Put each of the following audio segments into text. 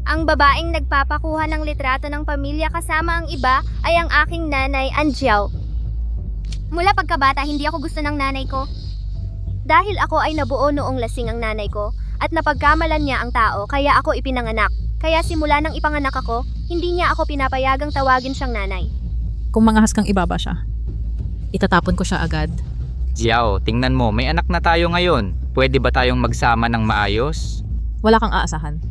Ang babaeng nagpapakuha ng litrato ng pamilya kasama ang iba ay ang aking nanay, Anjiao. Mula pagkabata, hindi ako gusto ng nanay ko. Dahil ako ay nabuo noong lasing ang nanay ko at napagkamalan niya ang tao kaya ako ipinanganak. Kaya simula nang ipanganak ako, hindi niya ako pinapayagang tawagin siyang nanay. Kung mangahas kang ibaba siya, itatapon ko siya agad. Jiao, tingnan mo, may anak na tayo ngayon. Pwede ba tayong magsama ng maayos? Wala kang aasahan.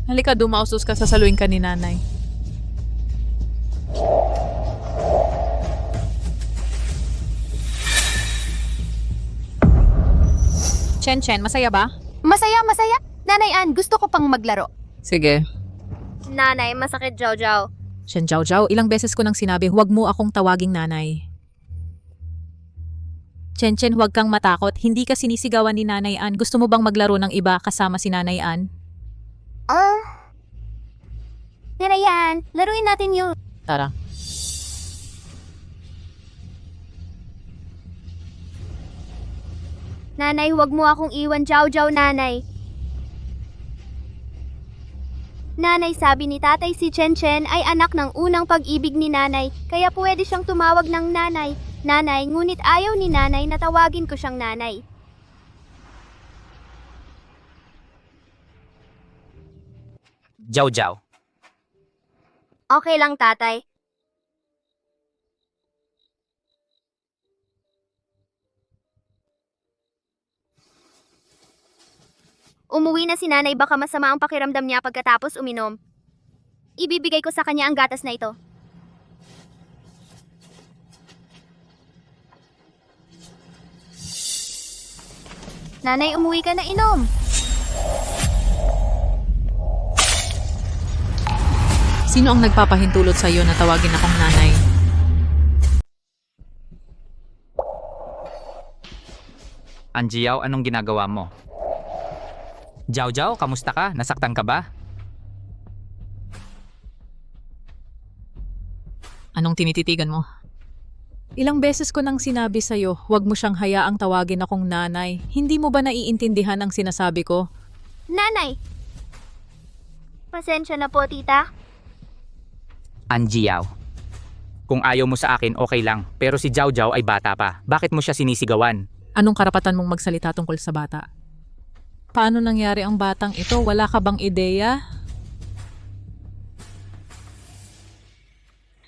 Halika, dumausos ka, sasaluin ka ni nanay. Chen, masaya ba? Masaya, masaya. Nanay Ann, gusto ko pang maglaro. Sige. Nanay, masakit, Jojo. Shen Jiao, ilang beses ko nang sinabi, huwag mo akong tawaging nanay. Chen, huwag kang matakot. Hindi ka sinisigawan ni Nanay Ann. Gusto mo bang maglaro ng iba kasama si Nanay Ann? Nanay Ann, laruin natin yun. Tara. Nanay, huwag mo akong iwan, Jojo, nanay. Nanay, sabi ni tatay si Chen ay anak ng unang pag-ibig ni nanay, kaya pwede siyang tumawag ng nanay. Nanay, ngunit ayaw ni nanay na tawagin ko siyang nanay. Jiao Jiao. Okay lang, tatay. Umuwi na si nanay, baka masama ang pakiramdam niya pagkatapos uminom. Ibibigay ko sa kanya ang gatas na ito. Nanay, umuwi ka na, inom. Sino ang nagpapahintulot sa iyo na tawagin akong nanay? Anjiao, anong ginagawa mo? Jiao Jiao, kamusta ka? Nasaktan ka ba? Anong tinititigan mo? Ilang beses ko nang sinabi sa'yo, huwag mo siyang hayaang tawagin akong nanay. Hindi mo ba naiintindihan ang sinasabi ko? Nanay! Pasensya na po, tita. Anjiao. Kung ayaw mo sa akin, okay lang. Pero si Jiao Jiao ay bata pa. Bakit mo siya sinisigawan? Anong karapatan mong magsalita tungkol sa bata? Paano nangyari ang batang ito? Wala ka bang ideya?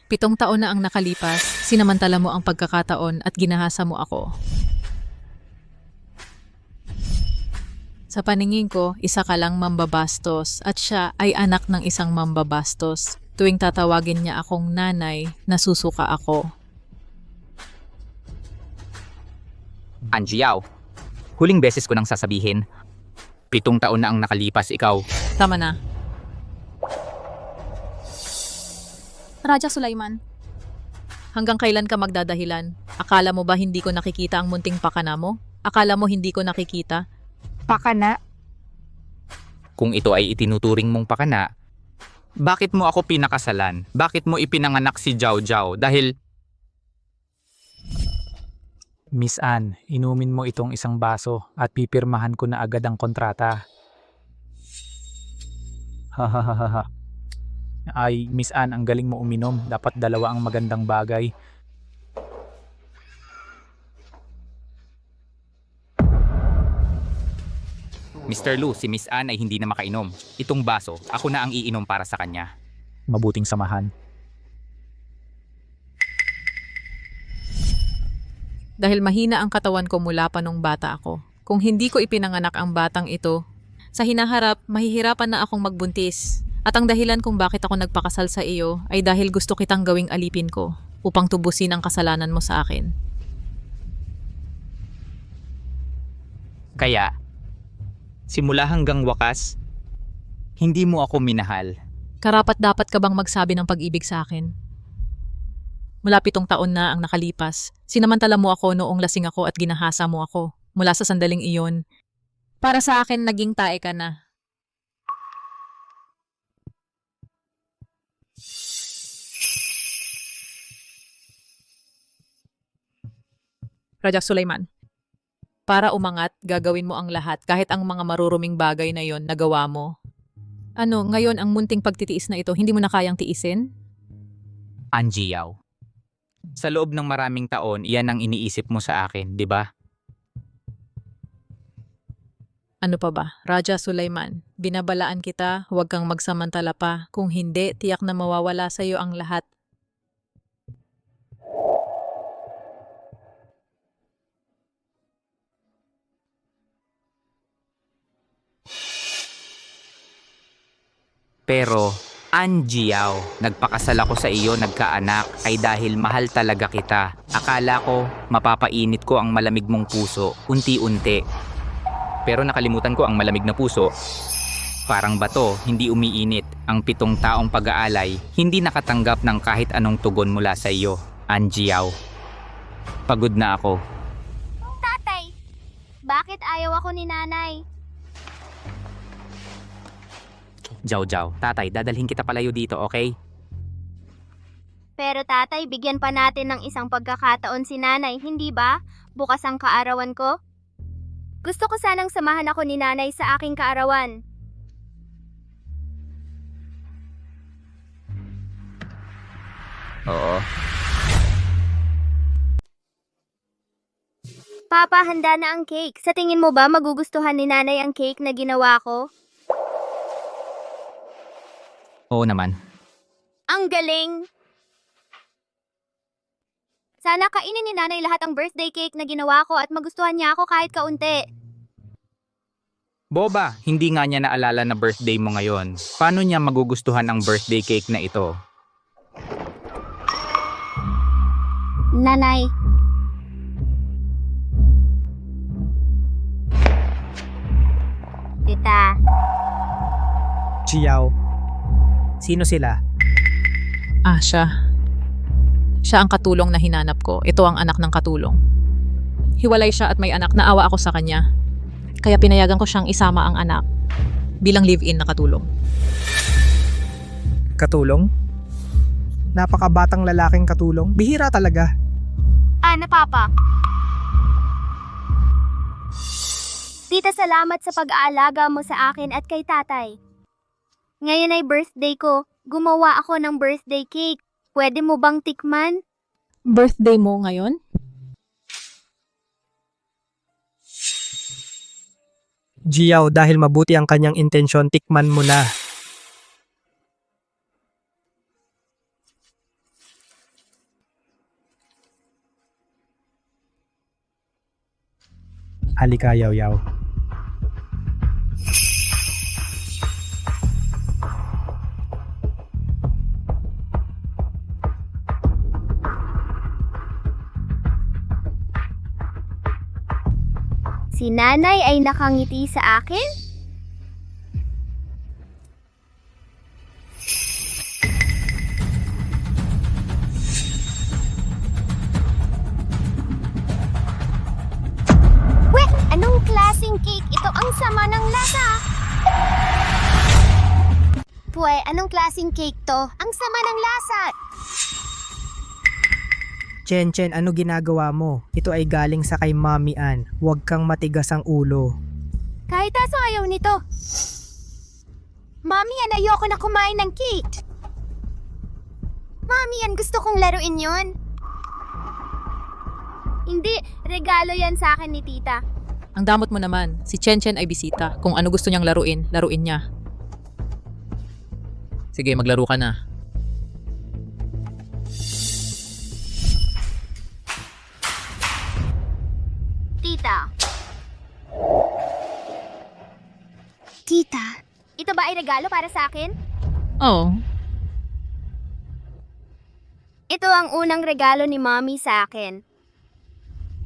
7 taon na ang nakalipas, sinamantala mo ang pagkakataon at ginahasa mo ako. Sa paningin ko, isa ka lang mambabastos at siya ay anak ng isang mambabastos. Tuwing tatawagin niya akong nanay, nasusuka ako. Anjiao, huling beses ko nang sasabihin, 7 taon na ang nakalipas, ikaw. Tama na. Raja Sulaiman. Hanggang kailan ka magdadahilan? Akala mo ba hindi ko nakikita ang munting pakana mo? Akala mo hindi ko nakikita? Pakana? Kung ito ay itinuturing mong pakana, bakit mo ako pinakasalan? Bakit mo ipinanganak si Jiao Jiao? Dahil Miss Ann, inumin mo itong isang baso at pipirmahan ko na agad ang kontrata. Hahaha. Ay, Miss Ann, ang galing mo uminom. Dapat 2 ang magandang bagay. Mr. Lu, si Miss Ann ay hindi na makainom. Itong baso, ako na ang iinom para sa kanya. Mabuting samahan. Dahil mahina ang katawan ko mula pa nung bata ako. Kung hindi ko ipinanganak ang batang ito, sa hinaharap, mahihirapan na akong magbuntis. At ang dahilan kung bakit ako nagpakasal sa iyo ay dahil gusto kitang gawing alipin ko upang tubusin ang kasalanan mo sa akin. Kaya, simula hanggang wakas, hindi mo ako minahal. Karapat dapat ka bang magsabi ng pag-ibig sa akin? Mula 7 taon na ang nakalipas, sinamantala mo ako noong lasing ako at ginahasa mo ako. Mula sa sandaling iyon, para sa akin naging tae ka na. Raja Sulaiman. Para umangat, gagawin mo ang lahat kahit ang mga maruruming bagay na yon nagawa mo. Ano, ngayon ang munting pagtitiis na ito, hindi mo na kayang tiisin? Anjiao. Sa loob ng maraming taon, iyan ang iniisip mo sa akin, di ba? Ano pa ba? Raja Sulaiman, binabalaan kita, huwag kang magsamantala pa. Kung hindi, tiyak na mawawala sa iyo ang lahat. Pero, Anjiao, nagpakasal ako sa iyo, nagkaanak, ay dahil mahal talaga kita. Akala ko, mapapainit ko ang malamig mong puso, unti-unti. Pero nakalimutan ko ang malamig na puso. Parang bato, hindi umiinit. Ang 7 taong pag-aalay, hindi nakatanggap ng kahit anong tugon mula sa iyo, Anjiao. Pagod na ako. Tatay, bakit ayaw ako ni nanay? Jiao Jiao, tatay, dadalhin kita palayo dito, okay? Pero tatay, bigyan pa natin ng isang pagkakataon si nanay, hindi ba? Bukas ang kaarawan ko. Gusto ko sanang samahan ako ni nanay sa aking kaarawan. Oo. Papa, handa na ang cake. Sa tingin mo ba magugustuhan ni nanay ang cake na ginawa ko? Oo naman. Ang galing! Sana kainin ni nanay lahat ang birthday cake na ginawa ko at magustuhan niya ako kahit kaunti. Boba, hindi nga niya naalala na birthday mo ngayon. Paano niya magugustuhan ang birthday cake na ito? Nanay. Tita. Chiao. Sino sila? Ah, siya. Siya ang katulong na hinanap ko. Ito ang anak ng katulong. Hiwalay siya at may anak, naawa ako sa kanya. Kaya pinayagan ko siyang isama ang anak bilang live-in na katulong. Katulong? Napakabatang lalaking katulong. Bihira talaga. Ano, Papa? Tita, salamat sa pag-aalaga mo sa akin at kay tatay. Ngayon ay birthday ko. Gumawa ako ng birthday cake. Pwede mo bang tikman? Birthday mo ngayon? Jiao, dahil mabuti ang kanyang intensyon, tikman mo na. Halika, Yaw Yaw. Si nanay ay nakangiti sa akin? Weh, anong klaseng cake ito? Ang sama ng lasa. Pwe, anong klaseng cake to? Ang sama ng lasa. Chen Chen, ano ginagawa mo? Ito ay galing sa kay Mami Ann. Huwag kang matigas ang ulo. Kahit aso ayaw nito. Mami, ayoko na kumain ng cake. Mami, gusto kong laruin yon. Hindi, regalo yan sa akin ni tita. Ang damot mo naman, si Chen Chen ay bisita. Kung ano gusto niyang laruin, laruin niya. Sige, maglaro ka na. Tita. Tita, ito ba ay regalo para sa akin? Oh, Ito ang unang regalo ni Mommy sa akin.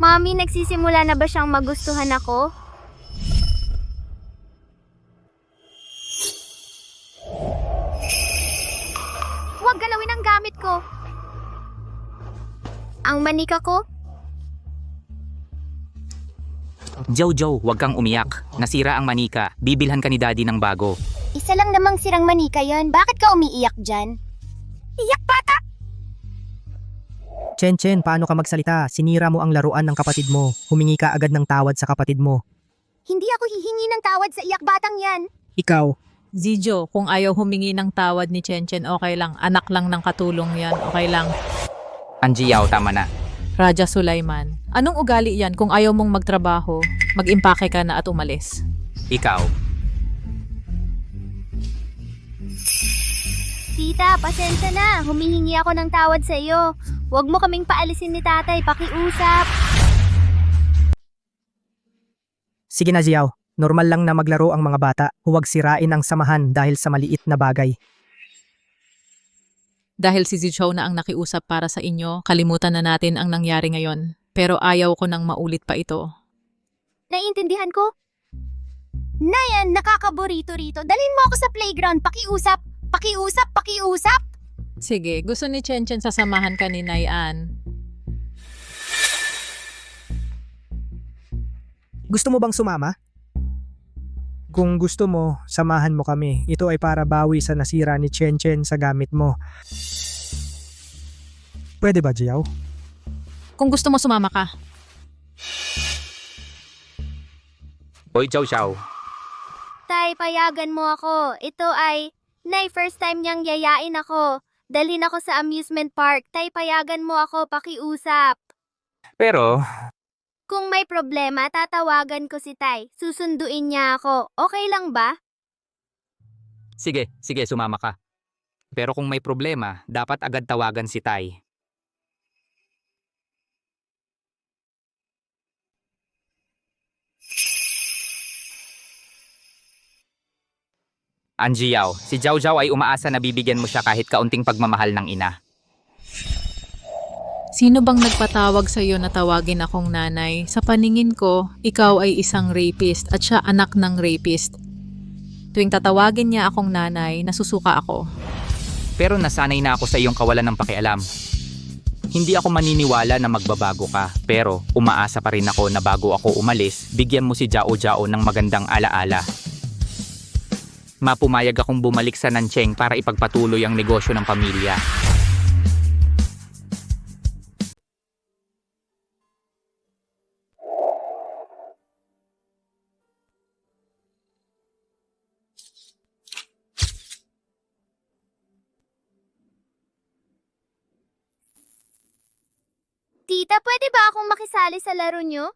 Mommy, nagsisimula na ba siyang magustuhan ako? Huwag galawin ang gamit ko. Ang manika ko? Jiao Jiao, huwag kang umiyak. Nasira ang manika. Bibilhan ka ni daddy ng bago. Isa lang namang sirang manika yon. Bakit ka umiiyak dyan? Iyak bata! Chen, paano ka magsalita? Sinira mo ang laruan ng kapatid mo. Humingi ka agad ng tawad sa kapatid mo. Hindi ako hihingi ng tawad sa iyak batang yan. Ikaw, Zijo, kung ayaw humingi ng tawad ni Chen, okay lang. Anak lang ng katulong yan, okay lang. Ang Jiao, tama na. Raja Sulaiman, anong ugali yan kung ayaw mong magtrabaho, mag-impake ka na at umalis? Ikaw. Tita, pasensya na. Humihingi ako ng tawad sa iyo. Huwag mo kaming paalisin ni tatay. Pakiusap. sige na Jiao. Normal lang na maglaro ang mga bata. Huwag sirain ang samahan dahil sa maliit na bagay. Dahil si Zijo na ang nakiusap para sa inyo, kalimutan na natin ang nangyari ngayon. Pero ayaw ko nang maulit pa ito. Naiintindihan ko? Nayan, nakakaborito rito. Dalhin mo ako sa playground. Pakiusap. Pakiusap. Sige, gusto ni Chen sasamahan ka ni Nayan. Gusto mo bang sumama? Kung gusto mo, samahan mo kami. Ito ay para bawi sa nasira ni Chen sa gamit mo. Pwede ba, Jiao? Kung gusto mo sumama ka. Hoy, Chow Chow. Tay, payagan mo ako. Ito ay, first time niyang yayain ako. Dalhin ako sa amusement park. Tay, payagan mo ako. Pakiusap. Pero, Kung may problema, tatawagan ko si Tay. Susunduin niya ako. Okay lang ba? sige, sumama ka. Pero kung may problema, dapat agad tawagan si Tai. Ang Jiao, si Jiao Jiao ay umaasa na bibigyan mo siya kahit kaunting pagmamahal ng ina. Sino bang nagpatawag sa iyo na tawagin akong nanay? Sa paningin ko, ikaw ay isang rapist at siya anak ng rapist. Tuwing tatawagin niya akong nanay, nasusuka ako. Pero nasanay na ako sa iyong kawalan ng pakialam. Hindi ako maniniwala na magbabago ka, pero umaasa pa rin ako na bago ako umalis, bigyan mo si Jiao Jiao ng magandang alaala. Mapumayag akong bumalik sa Nancheng para ipagpatuloy ang negosyo ng pamilya. Tita, pwede ba akong makisali sa laro niyo?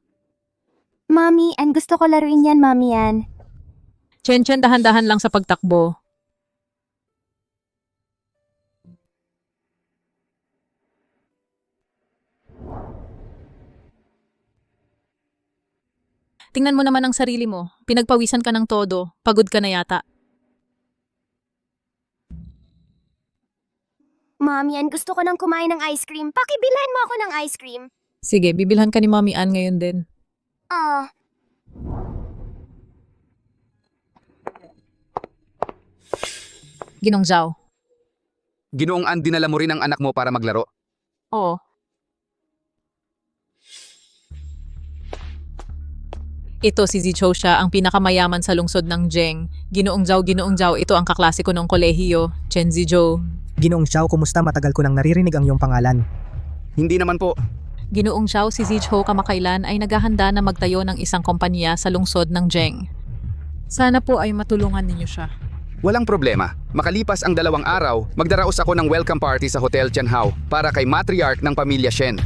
Mami, gusto ko laruin yan, Mami yan. Chen, dahan-dahan lang sa pagtakbo. Tingnan mo naman ang sarili mo. Pinagpawisan ka ng todo. Pagod ka na yata. Mami, gusto ko nang kumain ng ice cream. Pakibilhan mo ako ng ice cream. Sige, bibilhan ka ni Mami Ann ngayon din. Ah, Ginong Zhao. Ginoong Ann, dinala mo rin ang anak mo para maglaro. Oo. Ito si Zicho siya, ang pinakamayaman sa lungsod ng Jeng. Ginoong Zhao, ito ang kaklase ko ng kolehiyo. Chen Zijo. Ginoong Xiao, kumusta? Matagal ko nang naririnig ang iyong pangalan. Hindi naman po. Ginoong Zhao, si Zicho kamakailan ay naghahanda na magtayo ng isang kompanya sa lungsod ng Jeng. Sana po ay matulungan ninyo siya. Walang problema. Makalipas ang 2 araw, magdaraos ako ng welcome party sa Hotel Chenhao para kay matriarch ng pamilya Shen.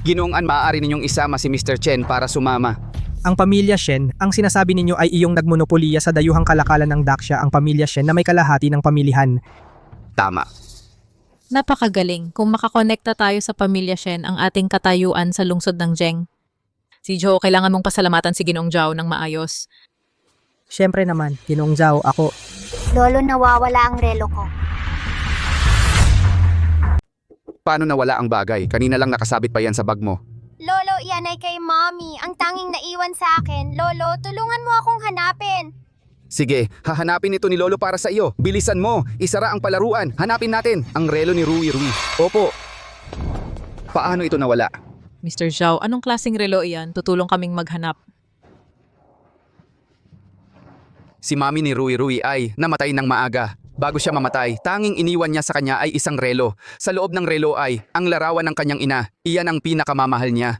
Ginoong Ann, maaari ninyong isama si Mr. Chen para sumama. Ang pamilya Shen, ang sinasabi ninyo ay iyong nagmonopoliya sa dayuhang kalakalan ng Daxia, ang pamilya Shen na may kalahati ng pamilihan. Tama. Napakagaling kung makakonekta tayo sa pamilya Shen ang ating katayuan sa lungsod ng Jeng. Si Jo, kailangan mong pasalamatan si Ginoong Zhao ng maayos. Siyempre naman, Ginoong Xiao, ako. Lolo, nawawala ang relo ko. Paano nawala ang bagay? Kanina lang nakasabit pa yan sa bag mo. Lolo, iyan ay kay Mommy. Ang tanging naiwan sa akin. Lolo, tulungan mo akong hanapin. Sige, hahanapin ito ni Lolo para sa iyo. Bilisan mo, isara ang palaruan. Hanapin natin ang relo ni Rui. Opo. Paano ito nawala? Mr. Zhao, anong klaseng relo iyan? Tutulong kaming maghanap. Si mami ni Rui ay namatay ng maaga. Bago siya mamatay, tanging iniwan niya sa kanya ay isang relo. Sa loob ng relo ay ang larawan ng kanyang ina. Iyan ang pinakamamahal niya.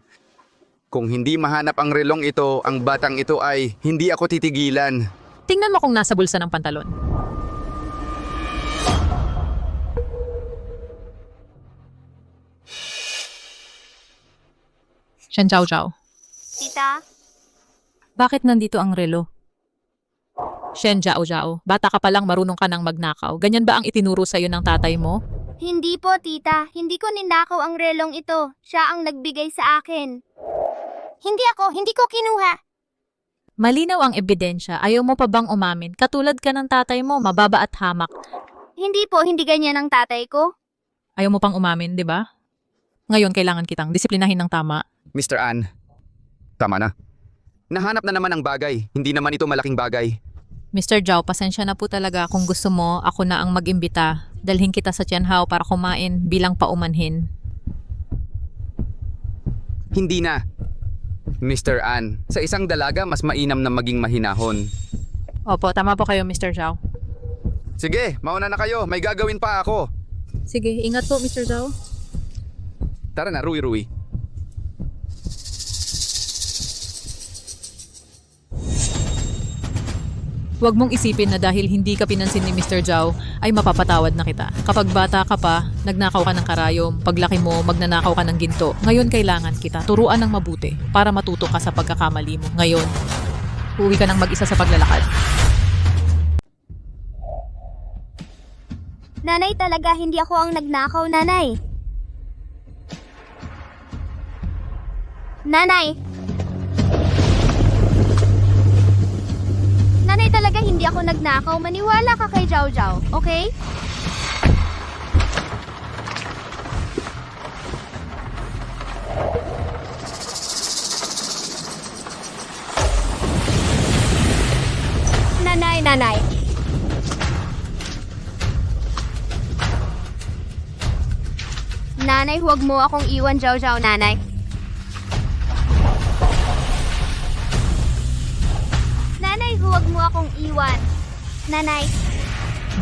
Kung hindi mahanap ang relong ito, ang batang ito ay hindi ako titigilan. Tingnan mo kung nasa bulsa ng pantalon. Shen Zhao Zhao, Tita, bakit nandito ang relo? Shen Zhao Zhao, bata ka pa lang marunong ka ng magnakaw. Ganyan ba ang itinuro sa'yo ng tatay mo? hindi po tita. Hindi ko ninakaw ang relong ito. Siya ang nagbigay sa akin. Hindi ko kinuha. Malinaw ang ebidensya. Ayaw mo pa bang umamin? Katulad ka ng tatay mo, mababa at hamak. Hindi po, hindi ganyan ang tatay ko. Ayaw mo pang umamin, di ba? Ngayon, kailangan kitang disiplinahin ng tama. Mr. An, tama na. Nahanap na naman ang bagay. Hindi naman ito malaking bagay. Mr. Zhao, pasensya na po talaga. Kung gusto mo, ako na ang mag-imbita. Dalhin kita sa Tianhao para kumain bilang paumanhin. Hindi na. Mr. An, sa isang dalaga mas mainam na maging mahinahon. Opo, tama po kayo, Mr. Zhao. Sige, mauna na kayo. May gagawin pa ako. Sige, ingat po, Mr. Zhao. Tara na, Rui. Huwag mong isipin na dahil hindi ka pinansin ni Mr. Zhao, ay mapapatawad na kita. Kapag bata ka pa, nagnakaw ka ng karayom. Paglaki mo, magnanakaw ka ng ginto. Ngayon kailangan kita. Turuan ng mabuti para matuto ka sa pagkakamali mo. Ngayon, uwi ka ng mag-isa sa paglalakad. Nanay, talaga hindi ako ang nagnakaw, nanay. Nanay! Nanay, talaga hindi ako nagnakaw. Maniwala ka kay Zhao Zhao, okay? Nanay. Nanay, huwag mo akong iwan, Zhao Zhao, nanay. Nanay, huwag mo akong iwan. Nanay.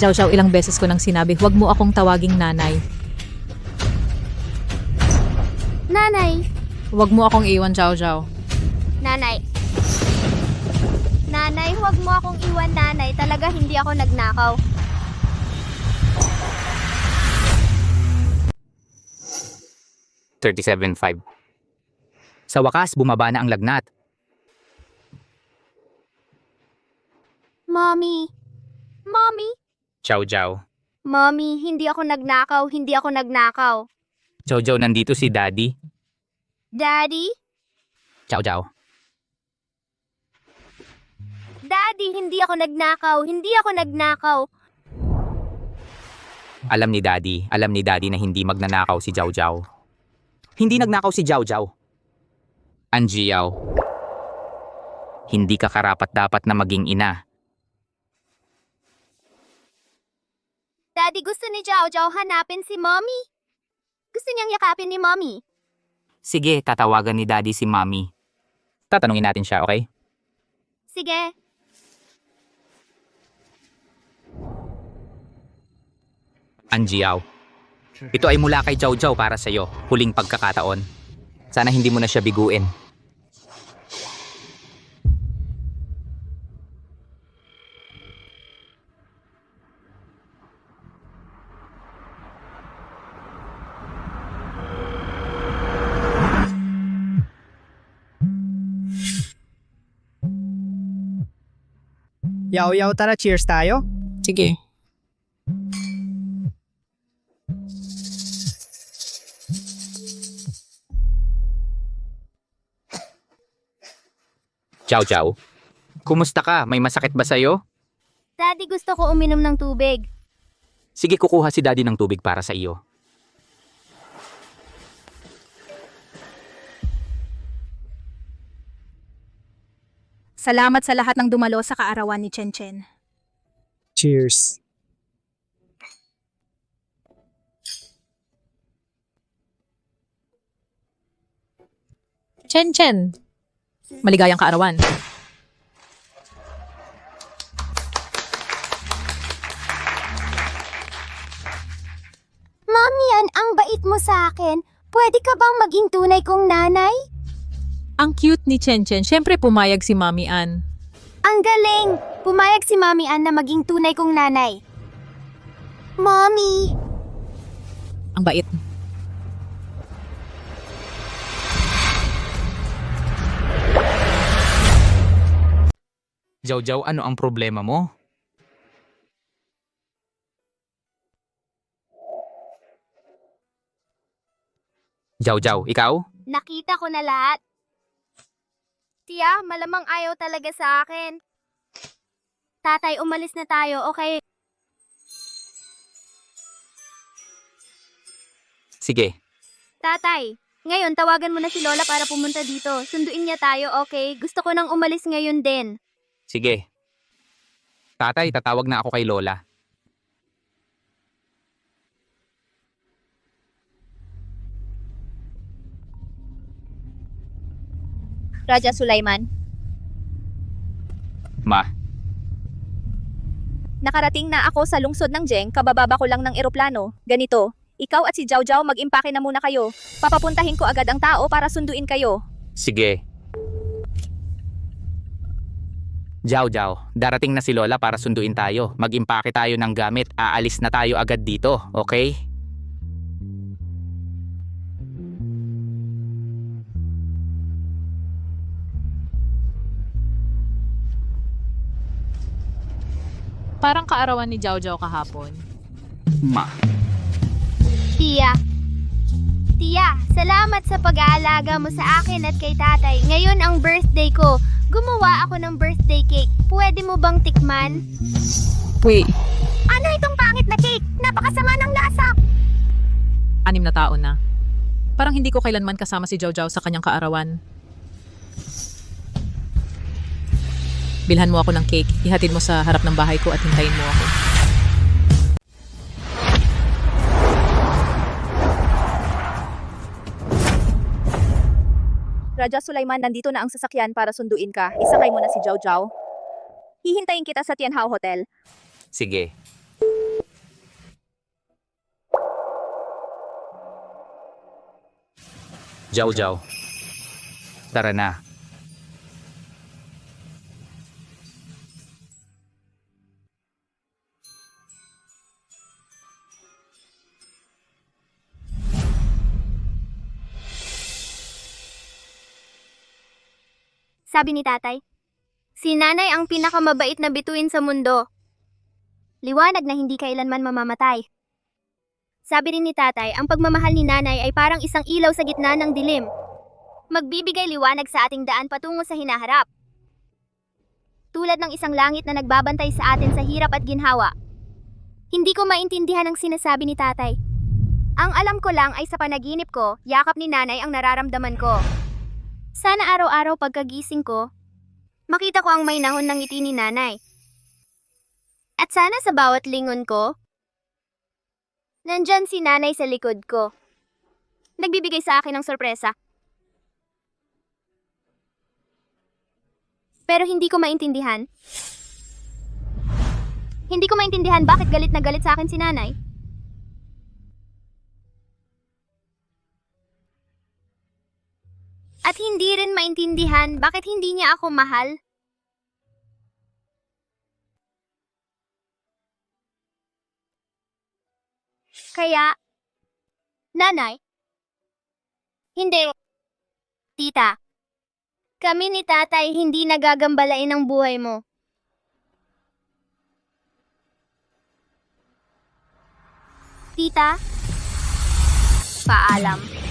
Zhao Zhao, ilang beses ko nang sinabi, huwag mo akong tawaging nanay. Nanay. Huwag mo akong iwan, Zhao Zhao. Nanay. Nanay, huwag mo akong iwan, nanay. Talaga hindi ako nagnakaw. $37.5. Sa wakas, bumaba na ang lagnat. Mommy. Chow Chow. Mommy, hindi ako nagnakaw. Chow Chow, nandito si Daddy. Daddy? Chow Chow. Daddy, hindi ako nagnakaw. Alam ni Daddy na hindi magnanakaw si Chow Chow. Hindi nagnakaw si Chow Chow. Anjiao. Hindi ka karapat-dapat na maging ina. Daddy, gusto ni Zhao Zhao hanapin si Mommy. Gusto niyang yakapin ni Mommy. Sige, tatawagan ni Daddy si Mommy. Tatanungin natin siya, okay? Sige. Anjiao. Ito ay mula kay Chow Chow para sa'yo. Huling pagkakataon. Sana hindi mo na siya biguin. Yaw, tara, cheers tayo. Sige. Chow Chow. Kumusta ka? May masakit ba sa'yo? Daddy, gusto ko uminom ng tubig. Sige, kukuha si Daddy ng tubig para sa iyo. Salamat sa lahat ng dumalo sa kaarawan ni Chen Chen. Cheers. Chen Chen. Maligayang kaarawan. sa akin. Pwede ka bang maging tunay kong nanay? Ang cute ni Chen Chen. Siyempre pumayag si Mami Ann. Ang galing! Pumayag si Mami Ann na maging tunay kong nanay. Mommy! Ang bait. Jaw, ano ang problema mo? Jaw, ikaw? Nakita ko na lahat. Tiya, malamang ayaw talaga sa akin. Tatay, umalis na tayo, okay? Sige. Tatay, ngayon tawagan mo na si Lola para pumunta dito. Sunduin niya tayo, okay? Gusto ko nang umalis ngayon din. Sige. Tatay, tatawag na ako kay Lola. Raja Sulaiman, Ma, Nakarating na ako sa lungsod ng Jeng, kabababa ko lang ng eroplano. Ganito, ikaw at si Jiao Jiao mag-impake na muna kayo. Papapuntahin ko agad ang tao para sunduin kayo. sige. Jaw, darating na si Lola para sunduin tayo. Mag-impake tayo ng gamit. Aalis na tayo agad dito, okay? Parang kaarawan ni Jiao Jiao kahapon. Ma. Tiya. Tiya, salamat sa pag-aalaga mo sa akin at kay tatay. Ngayon ang birthday ko. Gumawa ako ng birthday cake. Pwede mo bang tikman? Wait, Ano itong pangit na cake? Napakasama ng lasa. 6 na taon na. Parang hindi ko kailanman kasama si Jiao Jiao sa kanyang kaarawan. Bilhan mo ako ng cake, ihatid mo sa harap ng bahay ko at hintayin mo ako. Raja Sulaiman, nandito na ang sasakyan para sunduin ka. Isakay mo na si Jiao Jiao. Hihintayin kita sa Tianhao Hotel. Sige. Jaw. Tara na. Sabi ni tatay, si nanay ang pinakamabait na bituin sa mundo. Liwanag na hindi kailanman mamamatay. Sabi rin ni tatay, ang pagmamahal ni nanay ay parang isang ilaw sa gitna ng dilim. Magbibigay liwanag sa ating daan patungo sa hinaharap. Tulad ng isang langit na nagbabantay sa atin sa hirap at ginhawa. Hindi ko maintindihan ang sinasabi ni tatay. Ang alam ko lang ay sa panaginip ko, yakap ni nanay ang nararamdaman ko. Sana araw-araw pagkagising ko, makita ko ang may nahon ng ngiti ni nanay. At sana sa bawat lingon ko, nandyan si nanay sa likod ko. Nagbibigay sa akin ng sorpresa. Pero hindi ko maintindihan. Hindi ko maintindihan bakit galit na galit sa akin si nanay. At hindi rin maintindihan bakit hindi niya ako mahal. Kaya, nanay, hindi, tita, kami ni tatay hindi nagagambalain ang buhay mo. Tita, paalam.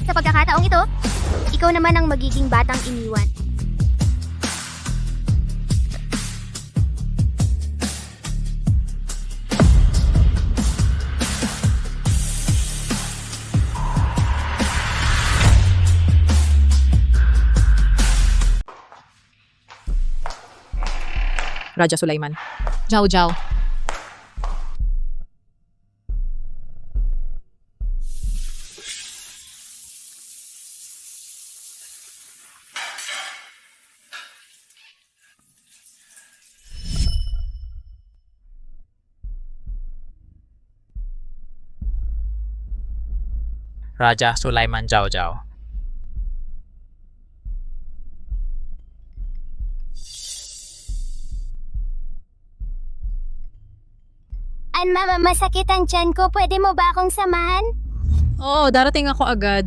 Sa pagkakataong ito, ikaw naman ang magiging batang iniwan. Raja Sulaiman. Jiao Jiao. Raja Sulaiman Jiao Jiao. Masakit ang tiyan ko. Pwede mo ba akong samahan? Oo, darating ako agad.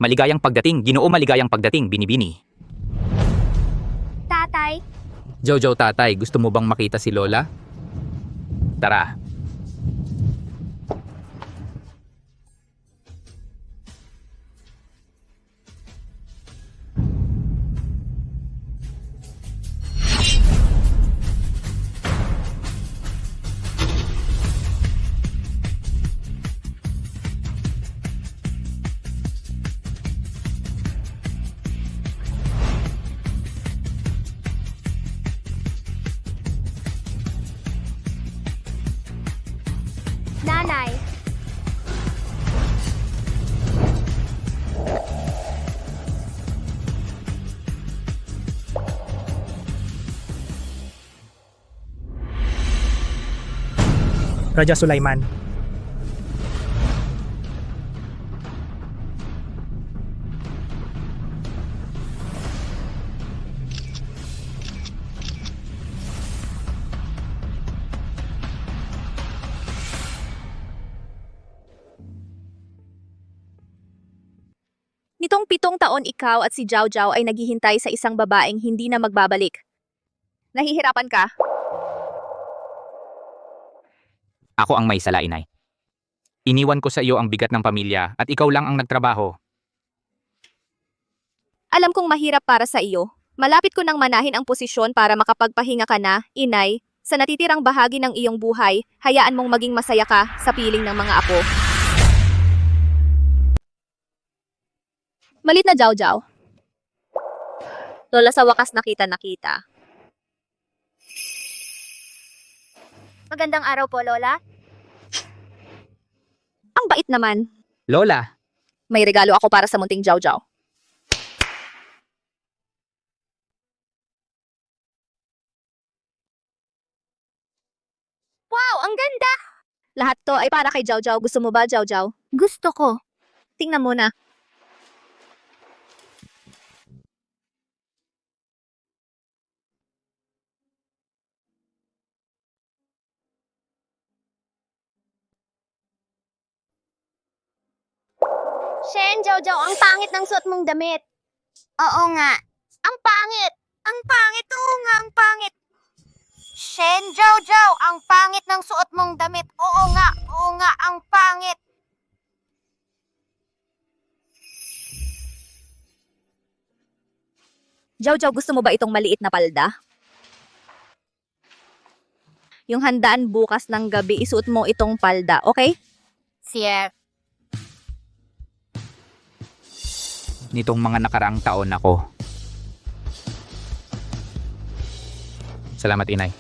Maligayang pagdating, Ginoo, maligayang pagdating, Binibini. Tatay, Jojo tatay, gusto mo bang makita si Lola? Tara. nanay. Raja Sulaiman. Nitong 7 taon ikaw at si Jiao Jiao ay naghihintay sa isang babaeng hindi na magbabalik. Nahihirapan ka? Ako ang may sala, inay. Iniwan ko sa iyo ang bigat ng pamilya at ikaw lang ang nagtrabaho. Alam kong mahirap para sa iyo. Malapit ko nang manahin ang posisyon para makapagpahinga ka na, inay. Sa natitirang bahagi ng iyong buhay, hayaan mong maging masaya ka sa piling ng mga apo. Malit na Jiao Jiao. Lola, sa wakas nakita. Magandang araw po, Lola. Ang bait naman. Lola, May regalo ako para sa munting Jiao Jiao. Wow, ang ganda! Lahat to ay para kay Jiao Jiao. Gusto mo ba, Jiao Jiao? Gusto ko. Tingnan mo na. Shen, Jojo, ang pangit ng suot mong damit. Oo nga. Ang pangit! Ang pangit! Oo nga, ang pangit! Shen, Jojo, ang pangit ng suot mong damit. Oo nga, ang pangit! Jiao Jiao, gusto mo ba itong maliit na palda? Yung handaan bukas ng gabi, isuot mo itong palda, okay? Siya. nitong mga nakaraang taon ako. Salamat, inay.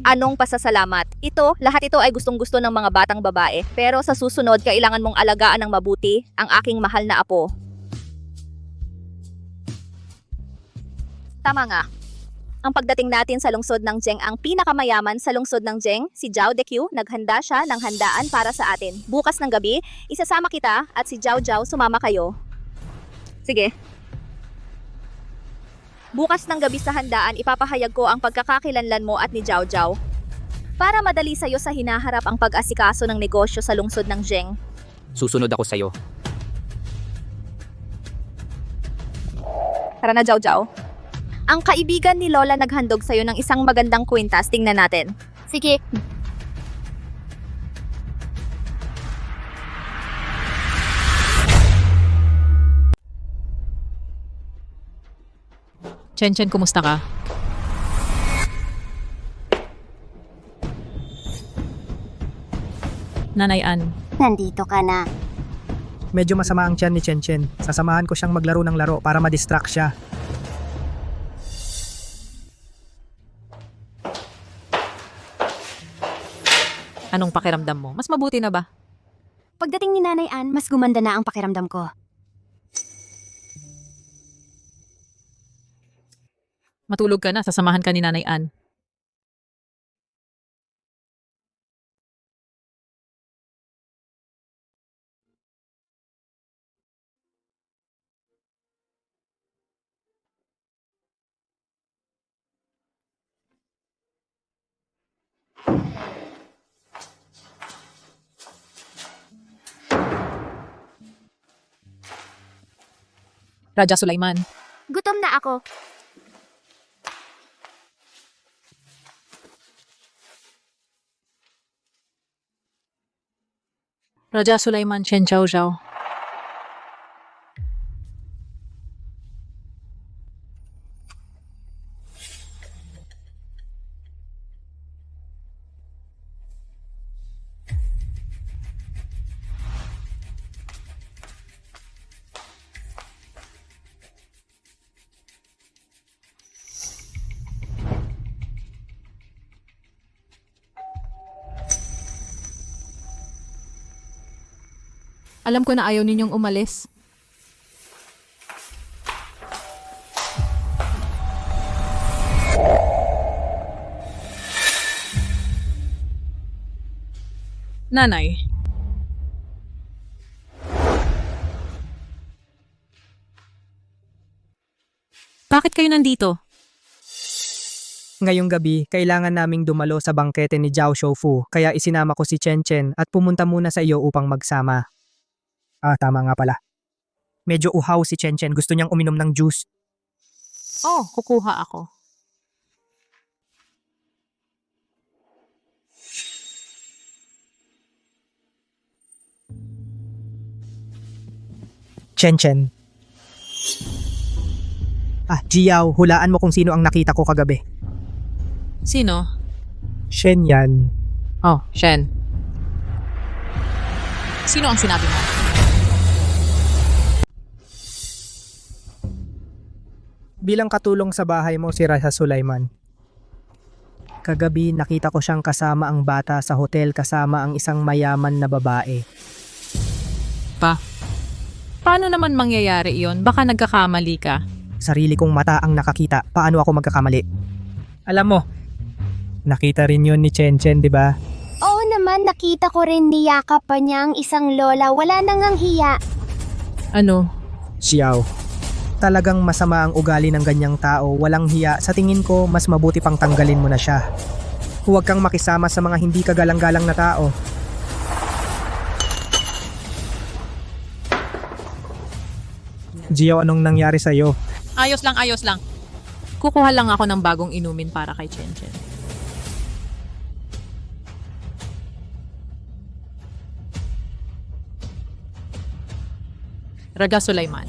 Anong pasasalamat? Lahat ito ay gustong-gusto ng mga batang babae. Pero sa susunod, kailangan mong alagaan ng mabuti ang aking mahal na apo. Tama nga. Ang pagdating natin sa lungsod ng Jeng, ang pinakamayaman sa lungsod ng Jeng, si Jiao Deqiu, naghanda siya ng handaan para sa atin. Bukas ng gabi, isasama kita at si Jiao Jiao sumama kayo. Sige. Bukas ng gabi sa handaan, ipapahayag ko ang pagkakakilanlan mo at ni Jiao Jiao. Para madali sa'yo sa hinaharap ang pag-asikaso ng negosyo sa lungsod ng Jeng. Susunod ako sa'yo. Tara na, Jiao Jiao. Ang kaibigan ni Lola naghandog sa'yo ng isang magandang kwintas. Tingnan natin. Sige. Chen, kumusta ka? Nanay Ann, Nandito ka na. Medyo masama ang tiyan ni Chen. Sasamahan ko siyang maglaro ng laro para ma-distract siya. Anong pakiramdam mo? Mas mabuti na ba? Pagdating ni Nanay Ann, mas gumanda na ang pakiramdam ko. Matulog ka na, sasamahan ka ni Nanay Ann. Raja Sulaiman. Gutom na ako. Raja Sulaiman Chen Chao Zhao. Alam ko na ayaw ninyong umalis. Nanay. Bakit kayo nandito? Ngayong gabi, kailangan naming dumalo sa bangkete ni Zhao Shoufu, kaya isinama ko si Chen Chen at pumunta muna sa iyo upang magsama. Tama nga pala. Medyo uhaw si Chen Chen, gusto niyang uminom ng juice. Oh, kukuha ako. Chen Chen. Jiao, hulaan mo kung sino ang nakita ko kagabi. Sino? Shen yan. Oh, Shen. Sino ang sinabi mo? Bilang katulong sa bahay mo si Raja Sulaiman. Kagabi nakita ko siyang kasama ang bata sa hotel kasama ang isang mayaman na babae. Paano naman mangyayari iyon? Baka nagkakamali ka. Sarili kong mata ang nakakita. Paano ako magkakamali? Alam mo, nakita rin yun ni Chen Chen, di ba? Oo naman, nakita ko rin niyakap pa niya ang isang lola. Wala nang ang hiya. Ano? Xiao. Talagang masama ang ugali ng ganyang tao. Walang hiya. Sa tingin ko, mas mabuti pang tanggalin mo na siya. Huwag kang makisama sa mga hindi kagalang-galang na tao. Gio, anong nangyari sa'yo? Ayos lang, ayos lang. Kukuha lang ako ng bagong inumin para kay Chen Chen. Raja Sulaiman.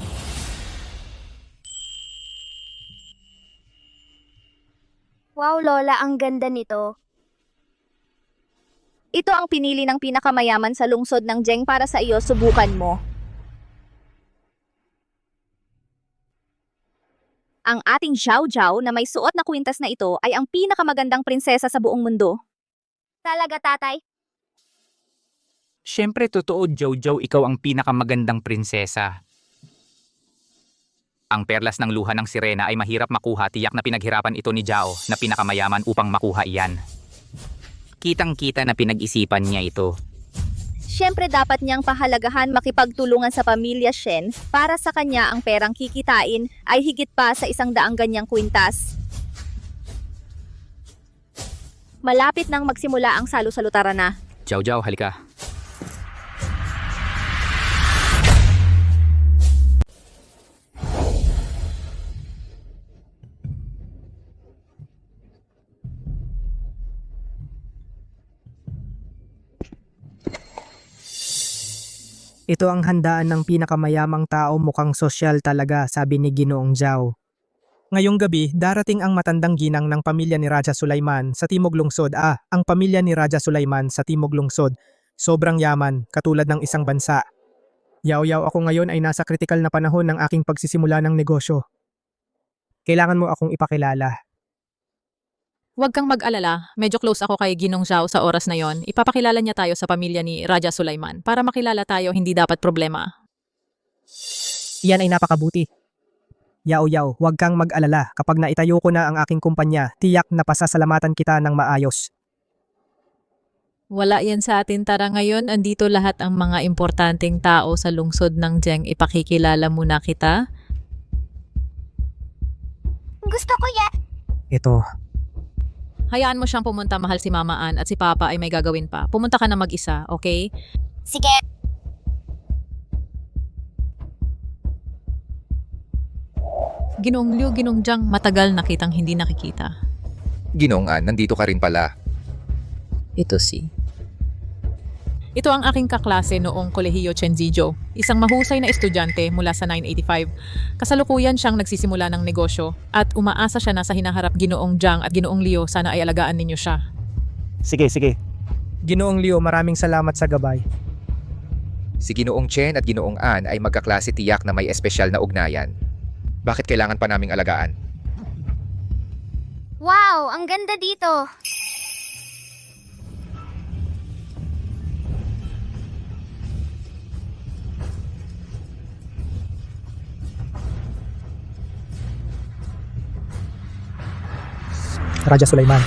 Wow, Lola, ang ganda nito. Ito ang pinili ng pinakamayaman sa lungsod ng Jeng para sa iyo, subukan mo. Ang ating Zhao Zhao na may suot na kwintas na ito ay ang pinakamagandang prinsesa sa buong mundo. Talaga, tatay? Siyempre totoo, Jojo, ikaw ang pinakamagandang prinsesa. Ang perlas ng luha ng sirena ay mahirap makuha, tiyak na pinaghirapan ito ni Zhao na pinakamayaman upang makuha iyan. Kitang-kita na pinag-isipan niya ito. Siyempre dapat niyang pahalagahan makipagtulungan sa pamilya Shen para sa kanya ang perang kikitain ay higit pa sa 100 ganyang kwintas. Malapit nang magsimula ang salu-salutara na. Jojo, halika. Ito ang handaan ng pinakamayamang tao, mukhang sosyal talaga, sabi ni Ginoong Zhao. Ngayong gabi, darating ang matandang ginang ng pamilya ni Raja Sulaiman sa Timog Lungsod. Ang pamilya ni Raja Sulaiman sa Timog Lungsod. Sobrang yaman, katulad ng isang bansa. Yaw-yaw, ako ngayon ay nasa kritikal na panahon ng aking pagsisimula ng negosyo. Kailangan mo akong ipakilala. Huwag kang mag-alala, medyo close ako kay Ginong Zhao sa oras na yon. Ipapakilala niya tayo sa pamilya ni Raja Sulaiman. Para makilala tayo, hindi dapat problema. Iyan ay napakabuti. Yao, huwag kang mag-alala. Kapag naitayo ko na ang aking kumpanya, tiyak na pasasalamatan kita ng maayos. Wala yan sa atin. Tara ngayon, andito lahat ang mga importanteng tao sa lungsod ng Jeng. Ipakikilala muna kita. Gusto ko yan. Ito, Hayaan mo siyang pumunta, mahal si Mama Ann, at si Papa ay may gagawin pa. Pumunta ka na mag-isa, okay? Sige. Ginong Liu, Ginong Jiang, matagal na kitang hindi nakikita. Ginongan, nandito ka rin pala. Ito si. Ito ang aking kaklase noong Kolehiyo Chenzijo, isang mahusay na estudyante mula sa 985. Kasalukuyan siyang nagsisimula ng negosyo at umaasa siya na sa hinaharap Ginoong Jiang at Ginoong Liu sana ay alagaan ninyo siya. sige. Ginoong Leo, maraming salamat sa gabay. Si Ginoong Chen at Ginoong An ay magkaklase tiyak na may espesyal na ugnayan. Bakit kailangan pa naming alagaan? Wow, ang ganda dito. Raja Sulaiman.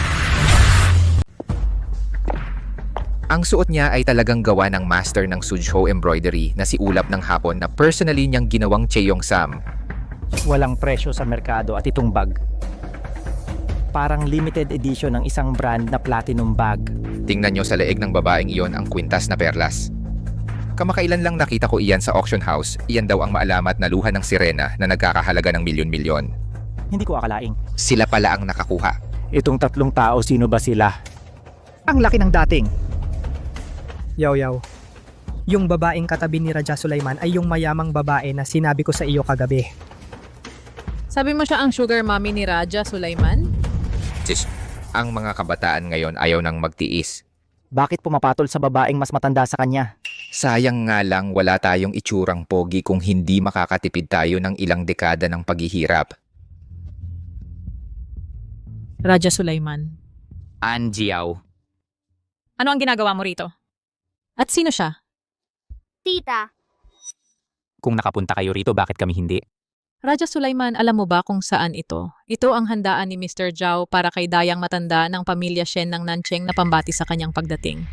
Ang suot niya ay talagang gawa ng master ng Suzhou embroidery na si Ulap ng Hapon na personally niyang ginawang Cheong Sam. Walang presyo sa merkado at itong bag. Parang limited edition ng isang brand na platinum bag. Tingnan niyo sa leeg ng babaeng iyon ang kwintas na perlas. Kamakailan lang nakita ko iyan sa auction house. Iyan daw ang maalamat na luha ng sirena na nagkakahalaga ng milyon-milyon. Hindi ko akalaing. Sila pala ang nakakuha. Itong tatlong tao, sino ba sila? Ang laki ng dating. Yaw. Yung babaeng katabi ni Raja Sulaiman ay yung mayamang babae na sinabi ko sa iyo kagabi. Sabi mo siya ang sugar mommy ni Raja Sulaiman? Sis, ang mga kabataan ngayon ayaw nang magtiis. Bakit pumapatol sa babaeng mas matanda sa kanya? Sayang nga lang wala tayong itsurang pogi kung hindi makakatipid tayo ng ilang dekada ng paghihirap. Raja Sulaiman. An Jiao. Ano ang ginagawa mo rito? At sino siya? Tita. Kung nakapunta kayo rito, bakit kami hindi? Raja Sulaiman, alam mo ba kung saan ito? Ito ang handaan ni Mr. Zhao para kay dayang matanda ng pamilya Shen ng Nancheng na pambati sa kanyang pagdating.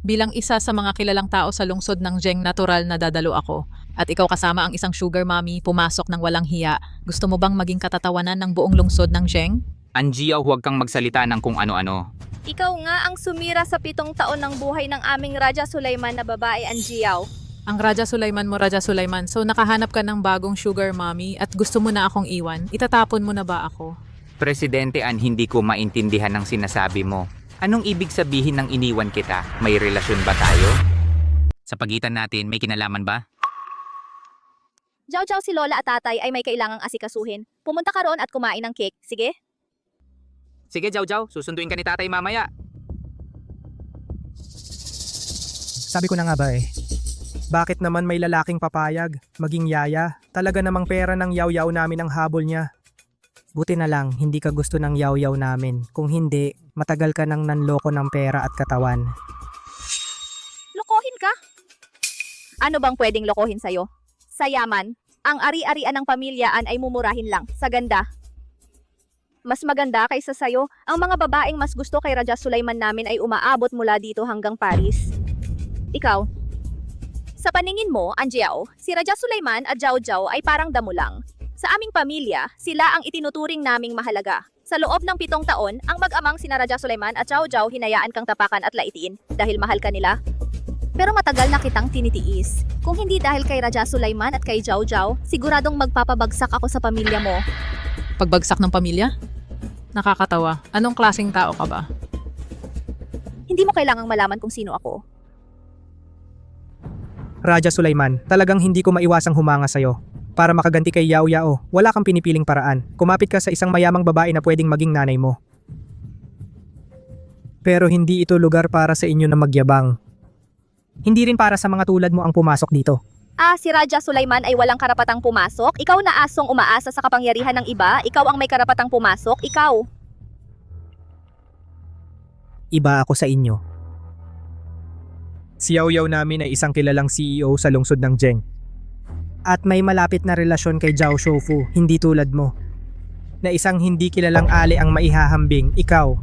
Bilang isa sa mga kilalang tao sa lungsod ng Jeng, natural na dadalo ako. At ikaw kasama ang isang sugar mommy, pumasok ng walang hiya. Gusto mo bang maging katatawanan ng buong lungsod ng Jeng? An Jiao, huwag kang magsalita ng kung ano-ano. Ikaw nga ang sumira sa 7 taon ng buhay ng aming Raja Sulaiman na babae, Anjiao. Ang Raja Sulaiman mo, Raja Sulaiman. So nakahanap ka ng bagong sugar mommy at gusto mo na akong iwan. Itatapon mo na ba ako? Presidente An, hindi ko maintindihan ang sinasabi mo. Anong ibig sabihin ng iniwan kita? May relasyon ba tayo? Sa pagitan natin, may kinalaman ba? Jiao si Lola at Tatay ay may kailangang asikasuhin. Pumunta ka roon at kumain ng cake, sige? Sige, Jiao, susunduin ka ni tatay mamaya. Sabi ko na nga ba eh. Bakit naman may lalaking papayag? Maging yaya? Talaga namang pera ng yaw-yaw namin ang habol niya. Buti na lang, hindi ka gusto ng yaw-yaw namin. Kung hindi, matagal ka nang nanloko ng pera at katawan. Lokohin ka? Ano bang pwedeng lokohin sa'yo? Sa yaman, ang ari-arian ng pamilyaan ay mumurahin lang, sa ganda. Mas maganda kaysa sayo, ang mga babaeng mas gusto kay Raja Sulaiman namin ay umaabot mula dito hanggang Paris. Ikaw, sa paningin mo, Anjiao, si Raja Sulaiman at Jiao Jiao ay parang damo lang. Sa aming pamilya, sila ang itinuturing naming mahalaga. Sa loob ng 7 taon, ang mag-amang sina Raja Sulaiman at Jiao Jiao hinayaan kang tapakan at laitiin dahil mahal ka nila. Pero matagal na kitang tinitiis. Kung hindi dahil kay Raja Sulaiman at kay Jiao Jiao, siguradong magpapabagsak ako sa pamilya mo. Pagbagsak ng pamilya? Nakakatawa. Anong klaseng tao ka ba? Hindi mo kailangang malaman kung sino ako. Raja Sulaiman, talagang hindi ko maiwasang humanga sa'yo. Para makaganti kay Yao Yao, wala kang pinipiling paraan. Kumapit ka sa isang mayamang babae na pwedeng maging nanay mo. Pero hindi ito lugar para sa inyo na magyabang. Hindi rin para sa mga tulad mo ang pumasok dito. Si Raja Sulaiman ay walang karapatang pumasok. Ikaw na asong umaasa sa kapangyarihan ng iba. Ikaw ang may karapatang pumasok. Ikaw. Iba ako sa inyo. Si Yaw namin ay isang kilalang CEO sa lungsod ng Jeng. At may malapit na relasyon kay Zhao Shoufu, hindi tulad mo. Na isang hindi kilalang ali ang maihahambing, ikaw.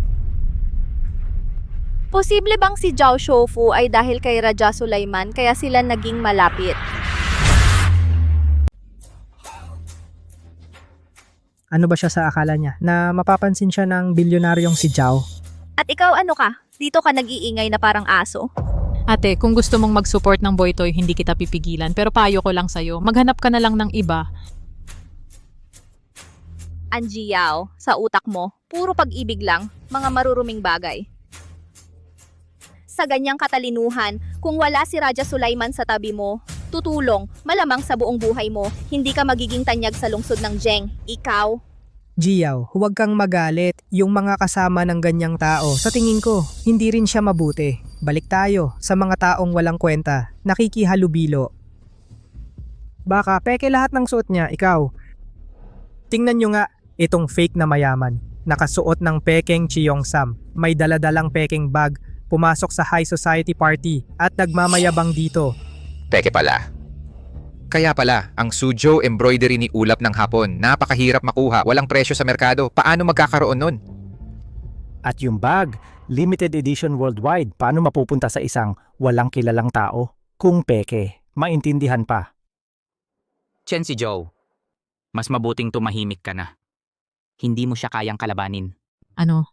Posible bang si Zhao Shoufu ay dahil kay Raja Sulaiman kaya sila naging malapit? Ano ba siya sa akala niya? Na mapapansin siya ng bilyonaryong si Zhao? At ikaw ano ka? Dito ka nag-iingay na parang aso? Ate, kung gusto mong mag-support ng Boytoy, hindi kita pipigilan. Pero payo ko lang sa'yo, maghanap ka na lang ng iba. Angie Yao, sa utak mo, puro pag-ibig lang, mga maruruming bagay. Sa ganyang katalinuhan, kung wala si Raja Sulaiman sa tabi mo, tutulong, malamang sa buong buhay mo, hindi ka magiging tanyag sa lungsod ng Jeng. Ikaw, Jiao, huwag kang magalit. Yung mga kasama ng ganyang tao, sa tingin ko, hindi rin siya mabuti. Balik tayo sa mga taong walang kwenta, nakikihalubilo. Baka peke lahat ng suot niya, ikaw. Tingnan nyo nga, itong fake na mayaman. Nakasuot ng pekeng Cheongsam, may daladalang pekeng bag, pumasok sa high society party at nagmamayabang dito. Peke pala. Kaya pala, ang Suzhou embroidery ni Ulap ng Hapon, napakahirap makuha, walang presyo sa merkado. Paano magkakaroon nun? At yung bag, limited edition worldwide, paano mapupunta sa isang walang kilalang tao? Kung peke, maintindihan pa. Chen si Joe, mas mabuting tumahimik ka na. Hindi mo siya kayang kalabanin. Ano?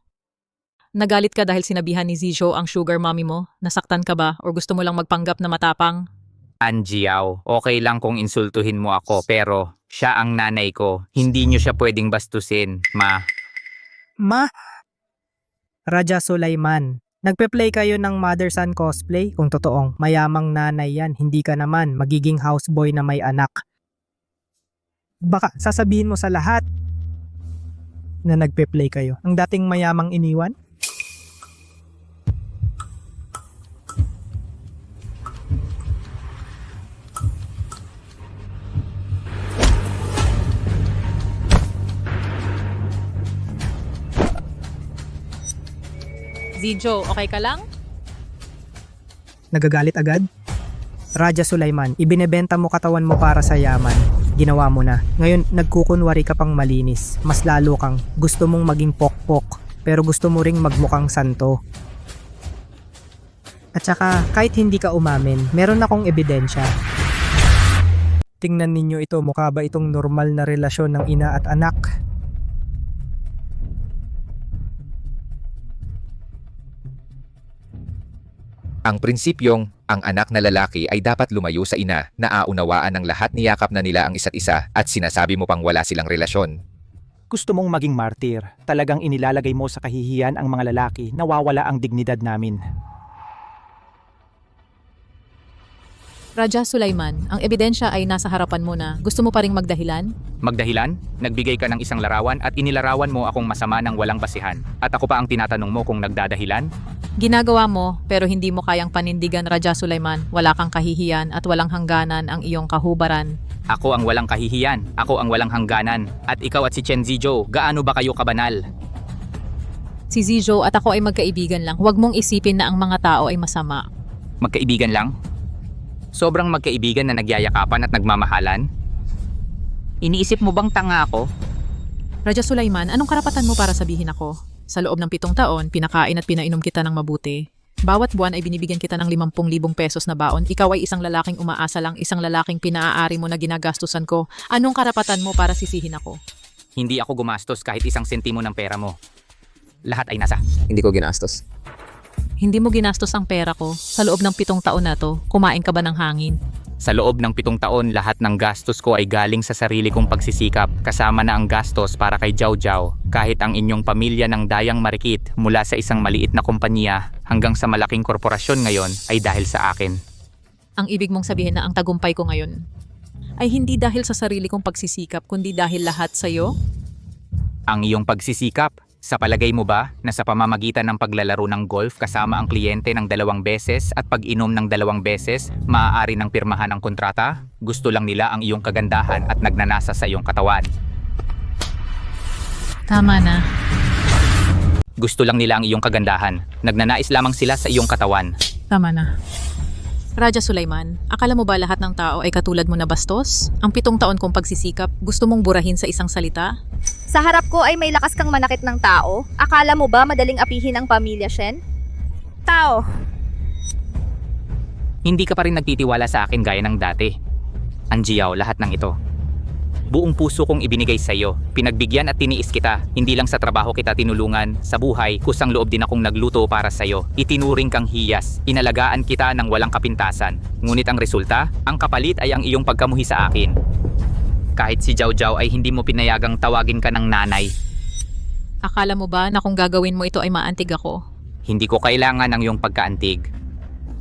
Nagalit ka dahil sinabihan ni Zijo ang sugar mommy mo? Nasaktan ka ba? Or gusto mo lang magpanggap na matapang? Anjiao, okay lang kung insultuhin mo ako pero siya ang nanay ko. Hindi niyo siya pwedeng bastusin, ma. Ma? Raja Sulaiman, nagpe-play kayo ng mother-son cosplay? Kung totoong mayamang nanay yan, hindi ka naman magiging houseboy na may anak. Baka sasabihin mo sa lahat na nagpe-play kayo. Ang dating mayamang iniwan? Zijo, okay ka lang? Nagagalit agad? Raja Sulaiman, ibinebenta mo katawan mo para sa yaman. Ginawa mo na. Ngayon, nagkukunwari ka pang malinis. Mas lalo kang gusto mong maging pokpok, pero gusto mo ring magmukhang santo. At saka, kahit hindi ka umamin, meron akong ebidensya. Tingnan ninyo ito, mukha ba itong normal na relasyon ng ina at anak? Ang prinsipyong, ang anak na lalaki ay dapat lumayo sa ina, naaunawaan ng lahat niyakap na nila ang isa't isa at sinasabi mo pang wala silang relasyon. Gusto mong maging martir, talagang inilalagay mo sa kahihiyan ang mga lalaki, nawawala ang dignidad namin. Raja Sulaiman, ang ebidensya ay nasa harapan mo na. Gusto mo pa ring magdahilan? Magdahilan? Nagbigay ka ng isang larawan at inilarawan mo akong masama ng walang basihan. At ako pa ang tinatanong mo kung nagdadahilan? Ginagawa mo pero hindi mo kayang panindigan, Raja Sulaiman. Wala kang kahihiyan at walang hangganan ang iyong kahubaran. Ako ang walang kahihiyan, ako ang walang hangganan. At ikaw at si Chen Zijo, gaano ba kayo kabanal? Si Zijo at ako ay magkaibigan lang. Huwag mong isipin na ang mga tao ay masama. Magkaibigan lang? Sobrang magkaibigan na nagyayakapan at nagmamahalan? Iniisip mo bang tanga ako? Raja Sulaiman, anong karapatan mo para sabihin ako? Sa loob ng 7 taon, pinakain at pinainom kita ng mabuti. Bawat buwan ay binibigyan kita ng 50,000 pesos na baon. Ikaw ay isang lalaking umaasa lang, isang lalaking pinaaari mo na ginagastusan ko. Anong karapatan mo para sisihin ako? Hindi ako gumastos kahit isang sentimo ng pera mo. Lahat ay nasa. Hindi ko ginastos. Hindi mo ginastos ang pera ko. Sa loob ng 7 taon na to, kumain ka ba ng hangin? Sa loob ng 7 taon, lahat ng gastos ko ay galing sa sarili kong pagsisikap, kasama na ang gastos para kay Jiao Jiao. Kahit ang inyong pamilya ng Dayang Marikit, mula sa isang maliit na kumpanya hanggang sa malaking korporasyon ngayon, ay dahil sa akin. Ang ibig mong sabihin na ang tagumpay ko ngayon ay hindi dahil sa sarili kong pagsisikap, kundi dahil lahat sa'yo? Ang iyong pagsisikap? Sa palagay mo ba na sa pamamagitan ng paglalaro ng golf kasama ang kliyente ng 2 beses at pag-inom ng 2 beses, maaari ng pirmahan ang kontrata? Gusto lang nila ang iyong kagandahan at nagnanasa sa iyong katawan. Tama na. Gusto lang nila ang iyong kagandahan. Nagnanais lamang sila sa iyong katawan. Tama na. Raja Sulaiman, akala mo ba lahat ng tao ay katulad mo na bastos? Ang 7 taon kong pagsisikap, gusto mong burahin sa isang salita? Sa harap ko ay may lakas kang manakit ng tao. Akala mo ba madaling apihin ang pamilya, Shen? Tao. Hindi ka pa rin nagtitiwala sa akin gaya ng dati. Anjiao, lahat ng ito. Buong puso kong ibinigay sa iyo. Pinagbigyan at tiniis kita. Hindi lang sa trabaho kita tinulungan, sa buhay, kusang loob din akong nagluto para sa iyo. Itinuring kang hiyas. Inalagaan kita ng walang kapintasan. Ngunit ang resulta, ang kapalit ay ang iyong pagkamuhi sa akin. Kahit si Jiao Jiao ay hindi mo pinayagang tawagin ka ng nanay. Akala mo ba na kung gagawin mo ito ay maantig ako? Hindi ko kailangan ng iyong pagkaantig.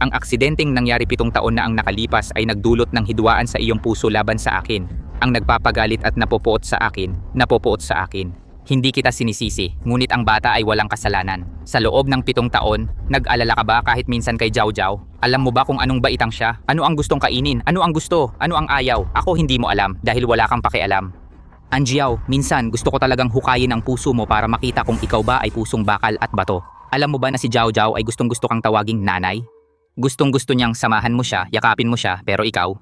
Ang aksidenteng nangyari 7 taon na ang nakalipas ay nagdulot ng hidwaan sa iyong puso laban sa akin. Ang nagpapagalit at napopoot sa akin. Hindi kita sinisisi, ngunit ang bata ay walang kasalanan. Sa loob ng 7 taon, nag-alala ka ba kahit minsan kay Jiao Jiao? Alam mo ba kung anong baitang siya? Ano ang gustong kainin? Ano ang gusto? Ano ang ayaw? Ako hindi mo alam dahil wala kang pakialam. Anjiao, minsan gusto ko talagang hukayin ang puso mo para makita kung ikaw ba ay pusong bakal at bato. Alam mo ba na si Jiao Jiao ay gustong-gusto kang tawaging nanay? Gustong-gusto niyang samahan mo siya, yakapin mo siya, pero ikaw?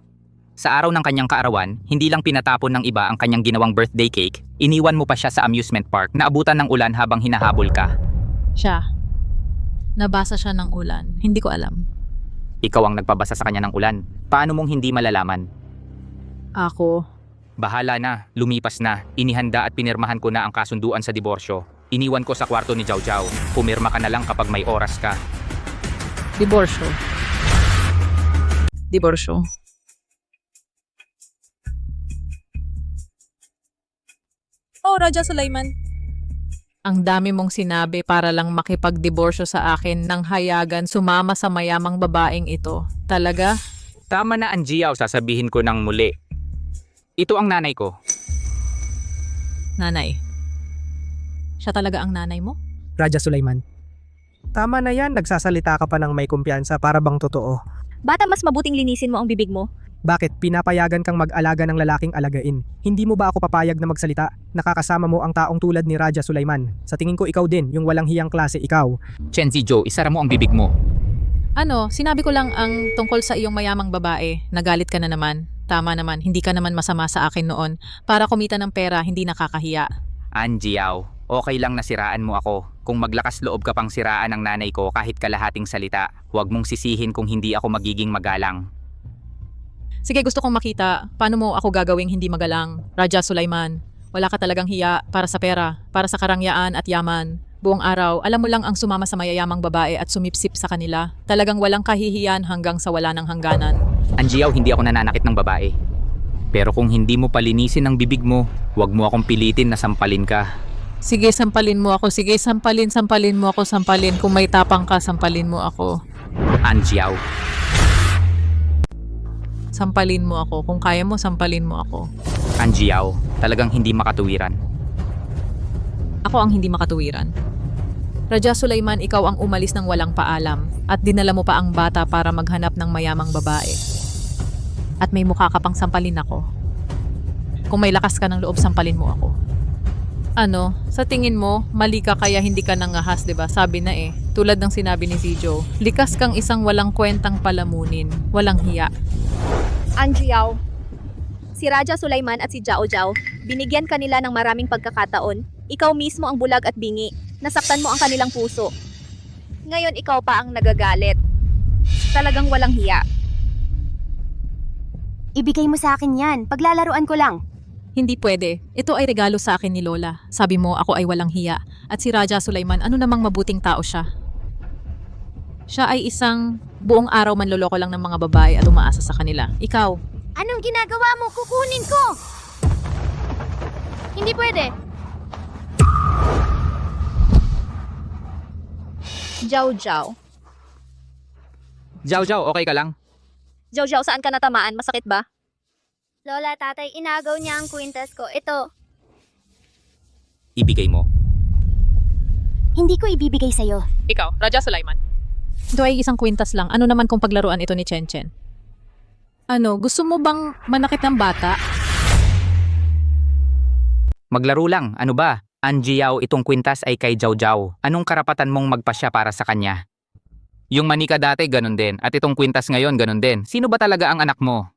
Sa araw ng kanyang kaarawan, hindi lang pinatapon ng iba ang kanyang ginawang birthday cake, iniwan mo pa siya sa amusement park na abutan ng ulan habang hinahabol ka. Siya. Nabasa siya ng ulan. Hindi ko alam. Ikaw ang nagpabasa sa kanya ng ulan. Paano mong hindi malalaman? Ako. Bahala na, lumipas na. Inihanda at pinirmahan ko na ang kasunduan sa diborsyo. Iniwan ko sa kwarto ni Jiao Jiao. Pumirma ka na lang kapag may oras ka. Diborsyo. Diborsyo. Oh, Raja Sulaiman. Ang dami mong sinabi para lang makipagdiborsyo sa akin nang hayagan sumama sa mayamang babaeng ito. Talaga? Tama na Anjiao, sasabihin ko ng muli. Ito ang nanay ko. Nanay. Siya talaga ang nanay mo? Raja Sulaiman. Tama na yan, nagsasalita ka pa ng may kumpiyansa para bang totoo. Bata, mas mabuting linisin mo ang bibig mo. Bakit pinapayagan kang mag-alaga ng lalaking alagain? Hindi mo ba ako papayag na magsalita? Nakakasama mo ang taong tulad ni Raja Sulaiman. Sa tingin ko ikaw din, yung walang hiyang klase ikaw. Chen Zijo, isara mo ang bibig mo. Ano, sinabi ko lang ang tungkol sa iyong mayamang babae. Nagalit ka na naman. Tama naman, hindi ka naman masama sa akin noon. Para kumita ng pera, hindi nakakahiya. Anjiao, okay lang na siraan mo ako. Kung maglakas loob ka pang siraan ang nanay ko kahit kalahating salita, huwag mong sisihin kung hindi ako magiging magalang. Sige, gusto kong makita. Paano mo ako gagawing hindi magalang? Raja Sulaiman, wala ka talagang hiya para sa pera, para sa karangyaan at yaman. Buong araw, alam mo lang ang sumama sa mayayamang babae at sumipsip sa kanila. Talagang walang kahihiyan hanggang sa wala ng hangganan. Anjiao, hindi ako nananakit ng babae. Pero kung hindi mo palinisin ang bibig mo, huwag mo akong pilitin na sampalin ka. Sige, sampalin mo ako. Sige, sampalin mo ako, sampalin. Kung may tapang ka, sampalin mo ako. Anjiao. Sampalin mo ako. Kung kaya mo, sampalin mo ako. Anjiao, talagang hindi makatuwiran. Ako ang hindi makatuwiran. Raja Sulaiman, ikaw ang umalis ng walang paalam at dinala mo pa ang bata para maghanap ng mayamang babae. At may mukha ka pang sampalin ako. Kung may lakas ka ng loob, sampalin mo ako. Ano, sa tingin mo, mali ka kaya hindi ka nangahas, diba? Sabi na eh, tulad ng sinabi ni Zijo, likas kang isang walang kwentang palamunin, walang hiya. Anjiao. Si Raja Sulaiman at si Jiao Jiao, binigyan kanila ng maraming pagkakataon. Ikaw mismo ang bulag at bingi. Nasaktan mo ang kanilang puso. Ngayon ikaw pa ang nagagalit. Talagang walang hiya. Ibigay mo sa akin yan. Paglalaruan ko lang. Hindi pwede. Ito ay regalo sa akin ni Lola. Sabi mo ako ay walang hiya. At si Raja Sulaiman, ano namang mabuting tao siya? Siya ay isang buong araw manloloko lang ng mga babae at umaasa sa kanila. Ikaw, Anong ginagawa mo? Kukunin ko! Hindi pwede. Jiao Jiao. Jiao Jiao, okay ka lang? Jiao Jiao, saan ka natamaan? Masakit ba? Lola, tatay, inagaw niya ang kwintas ko. Ito. Ibigay mo. Hindi ko ibibigay sa'yo. ikaw, Raja Sulaiman. Ito ay isang kwintas lang. Ano naman kung paglaruan ito ni Chen Chen? Ano, gusto mo bang manakit ng bata? Maglaro lang, ano ba? Anjiao, itong kwintas ay kay Jiao Jiao. Anong karapatan mong magpasya para sa kanya? Yung manika dati, ganun din. At itong kwintas ngayon, ganun din. Sino ba talaga ang anak mo?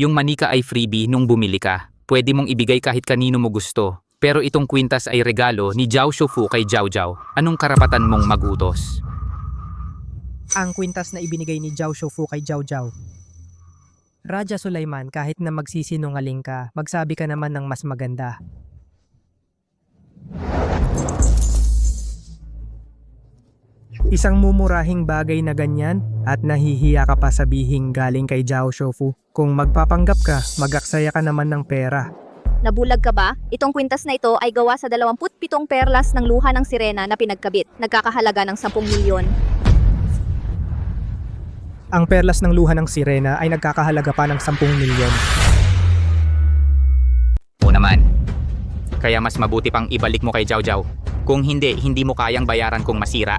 Yung manika ay freebie nung bumili ka. Pwede mong ibigay kahit kanino mo gusto. Pero itong kwintas ay regalo ni Jiao Shufu kay Jiao Jiao. Anong karapatan mong magutos? Ang kwintas na ibinigay ni Jiao Shufu kay Jiao Jiao. Raja Sulaiman, kahit na magsisinungaling ka, magsabi ka naman ng mas maganda. Isang mumurahing bagay na ganyan at nahihiya ka pa sabihing galing kay Jiao Shufu. Kung magpapanggap ka, magaksaya ka naman ng pera. Nabulag ka ba? Itong kwintas na ito ay gawa sa 27 perlas ng luha ng sirena na pinagkabit. Nagkakahalaga ng 10 milyon. Ang perlas ng luha ng sirena ay nagkakahalaga pa ng 10 milyon. O naman. Kaya mas mabuti pang ibalik mo kay Jiao Jiao. Kung hindi, hindi mo kayang bayaran kung masira.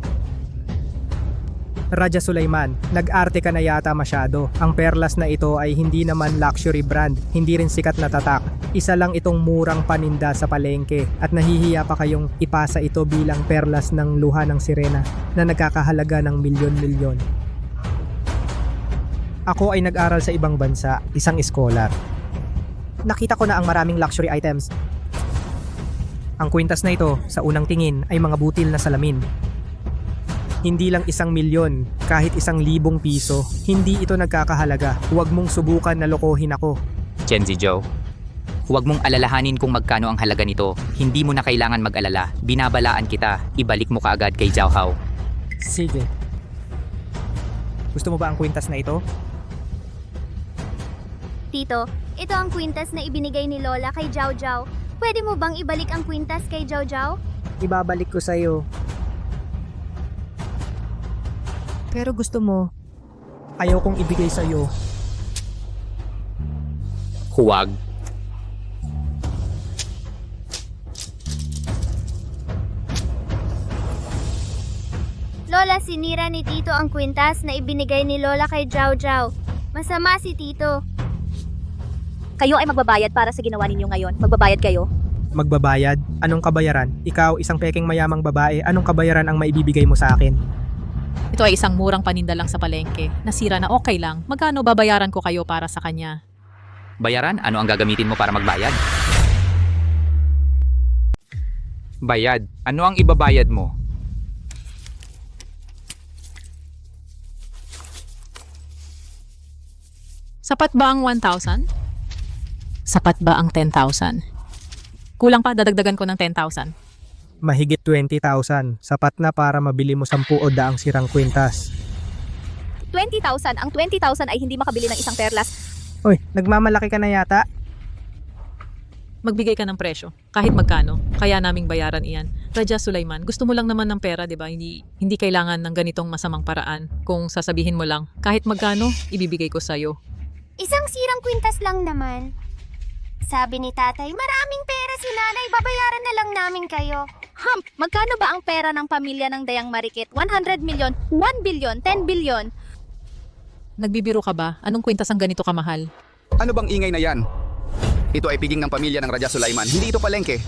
Raja Sulaiman, nag-arte ka na yata masyado. Ang perlas na ito ay hindi naman luxury brand, hindi rin sikat na tatak. Isa lang itong murang paninda sa palengke at nahihiya pa kayong ipasa ito bilang perlas ng luha ng sirena na nagkakahalaga ng milyon-milyon. Ako ay nag-aral sa ibang bansa, isang scholar. Nakita ko na ang maraming luxury items. Ang kwintas na ito, sa unang tingin, ay mga butil na salamin. Hindi lang 1 milyon, kahit 1,000 piso, hindi ito nagkakahalaga. Huwag mong subukan na lokohin ako. Gen Z Joe. Huwag mong alalahanin kung magkano ang halaga nito. Hindi mo na kailangan mag-alala. Binabalaan kita. Ibalik mo kaagad kay Jiao Hao. Sige. Gusto mo ba ang kwintas na ito? Tito, ito ang kwintas na ibinigay ni Lola kay Jiao Jiao. Pwede mo bang ibalik ang kwintas kay Jiao Jiao? Ibabalik ko sa'yo. Pero gusto mo, ayaw kong ibigay sa'yo. Huwag. Lola, sinira ni Tito ang kwintas na ibinigay ni Lola kay Jiao Jiao. Masama si Tito. Kayo ay magbabayad para sa ginawa ninyo ngayon. Magbabayad kayo. Magbabayad? Anong kabayaran? Ikaw, isang peking mayamang babae, anong kabayaran ang maibibigay mo sa akin? Ito ay isang murang paninda lang sa palengke. Nasira na okay lang. Magkano babayaran ko kayo para sa kanya? Bayaran? Ano ang gagamitin mo para magbayad? Bayad? Ano ang ibabayad mo? Sapat ba ang 1,000? Sapat ba ang 10,000? Kulang pa, dadagdagan ko ng 10,000. Mahigit 20,000. Sapat na para mabili mo 10 o daang sirang kwintas. 20,000. Ang 20,000 ay hindi makabili ng isang perlas. Uy, nagmamalaki ka na yata? Magbigay ka ng presyo, kahit magkano. Kaya naming bayaran iyan. Raja Sulaiman, gusto mo lang naman ng pera, di ba? Hindi kailangan ng ganitong masamang paraan. Kung sasabihin mo lang, kahit magkano, ibibigay ko sa'yo. Isang sirang kwintas lang naman. Sabi ni tatay, maraming pera si nanay, babayaran na lang namin kayo. Magkano ba ang pera ng pamilya ng Dayang Marikit? 100 milyon, 1 billion, 10 billion. Nagbibiro ka ba? Anong kwintas ang ganito kamahal? Ano bang ingay na yan? Ito ay piging ng pamilya ng Raja Sulaiman. Hindi ito palengke.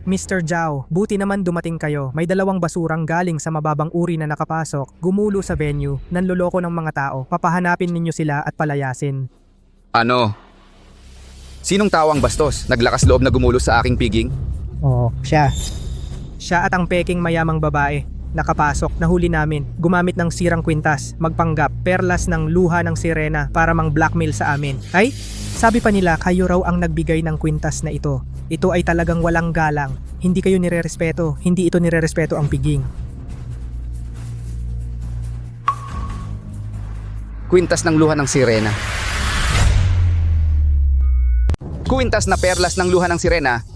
Mr. Jiao, buti naman dumating kayo. May 2 basurang galing sa mababang uri na nakapasok, gumulo sa venue, nanloloko ng mga tao. Papahanapin ninyo sila at palayasin. Ano? Sinong tawang bastos? Naglakas loob na gumulo sa aking piging? Oo, siya. Siya at ang peking mayamang babae. Nakapasok, nahuli namin. Gumamit ng sirang kwintas, magpanggap, perlas ng luha ng sirena para mang blackmail sa amin. Ay, sabi pa nila kayo raw ang nagbigay ng kwintas na ito. Ito ay talagang walang galang. Hindi kayo nirerespeto. Hindi ito nirerespeto ang piging. Kwintas ng luha ng sirena. Kwintas na perlas ng luha ng sirena.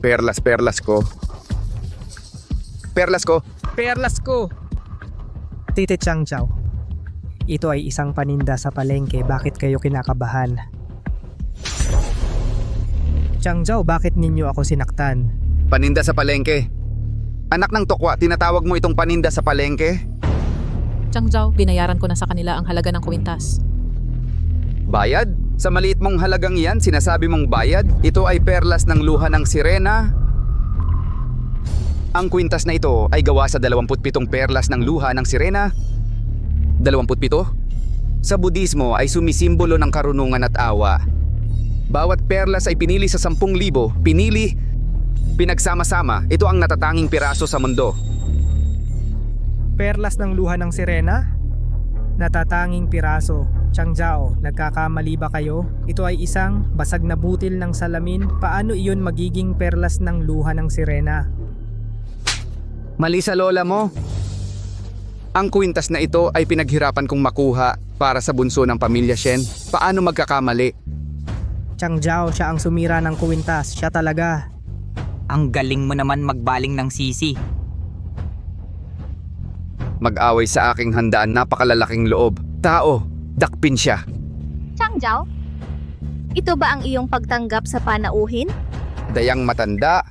Perlas ko. Perlas ko. Perlas ko! Tite Chang Jiao, ito ay isang paninda sa palengke. Bakit kayo kinakabahan? Chang Jiao, bakit ninyo ako sinaktan? Paninda sa palengke. Anak ng tokwa, tinatawag mo itong paninda sa palengke? Chang Zhao, binayaran ko na sa kanila ang halaga ng kwintas. Bayad? Sa maliit mong halagang yan, sinasabi mong bayad? Ito ay perlas ng luha ng sirena. Ang kwintas na ito ay gawa sa 27 perlas ng luha ng sirena. 27? Sa Budismo ay sumisimbolo ng karunungan at awa. Bawat perlas ay pinili sa 10,000, pinagsama-sama, ito ang natatanging piraso sa mundo. Perlas ng luha ng sirena? Natatanging piraso. Chang Zhao, nagkakamali ba kayo? Ito ay isang basag na butil ng salamin. Paano iyon magiging perlas ng luha ng sirena? Mali sa lola mo. Ang kwintas na ito ay pinaghirapan kong makuha para sa bunso ng pamilya Shen. Paano magkakamali? Chang Zhao, siya ang sumira ng kwintas. Siya talaga. Ang galing mo naman magbaling ng sisi. Mag-away sa aking handaan, napakalalaking loob. Tao, dakpin siya. Chang Zhao, ito ba ang iyong pagtanggap sa panauhin? Dayang matanda.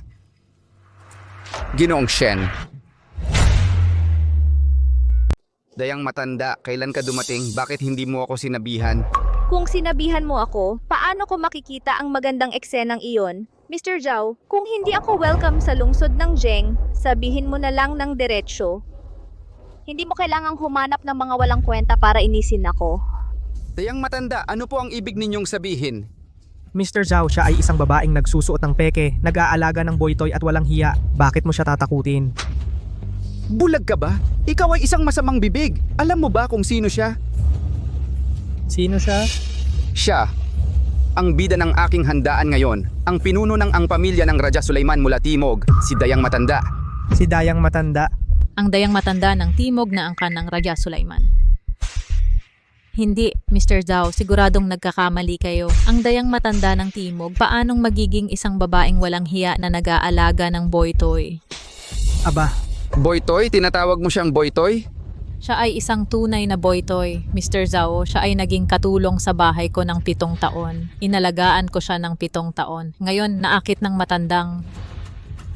Ginoong Shen. Dayang matanda, kailan ka dumating? Bakit hindi mo ako sinabihan? Kung sinabihan mo ako, paano ko makikita ang magandang eksenang iyon? Mr. Zhao, kung hindi ako welcome sa lungsod ng Zheng, sabihin mo na lang ng diretsyo. Hindi mo kailangang humanap ng mga walang kwenta para inisin ako. Dayang matanda, ano po ang ibig ninyong sabihin? Mr. Zhao, siya ay isang babaeng nagsusuot ng peke, nag-aalaga ng boytoy at walang hiya. Bakit mo siya tatakutin? Bulag ka ba? Ikaw ay isang masamang bibig. Alam mo ba kung sino siya? Sino siya? Siya, ang bida ng aking handaan ngayon, ang pinuno ng ang pamilya ng Raja Sulaiman mula Timog, si Dayang Matanda. Si Dayang Matanda. Ang dayang matanda ng timog na angkan ng Raja Sulaiman. Hindi, Mr. Zhao, siguradong nagkakamali kayo. Ang dayang matanda ng timog, paanong magiging isang babaeng walang hiya na nag-aalaga ng boytoy? Aba, Boytoy, tinatawag mo siyang Boytoy? Siya ay isang tunay na boytoy, Mr. Zhao. Siya ay naging katulong sa bahay ko ng 7 taon. Inalagaan ko siya ng 7 taon. Ngayon, naakit ng matandang.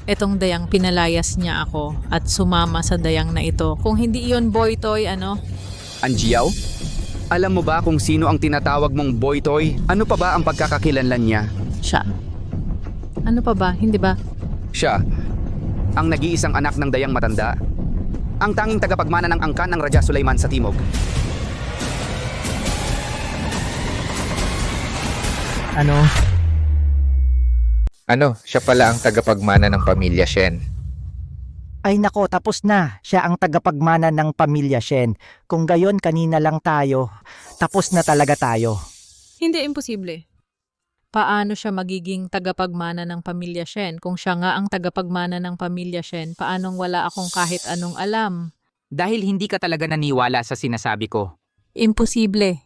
Etong dayang pinalayas niya ako at sumama sa dayang na ito. Kung hindi iyon boytoy, ano? Anjiao? Alam mo ba kung sino ang tinatawag mong Boytoy? Ano pa ba ang pagkakakilanlan niya? Siya. Ano pa ba? Hindi ba? Siya, ang nag-iisang anak ng Dayang Matanda. Ang tanging tagapagmana ng angkan ng Raja Sulaiman sa Timog. ano? Siya pala ang tagapagmana ng pamilya Shen. Ay nako, tapos na. Siya ang tagapagmana ng pamilya Shen. Kung gayon, kanina lang tayo. Tapos na talaga tayo. Hindi, imposible. Paano siya magiging tagapagmana ng pamilya Shen? Kung siya nga ang tagapagmana ng pamilya Shen, paanong wala akong kahit anong alam? Dahil hindi ka talaga naniwala sa sinasabi ko. Imposible.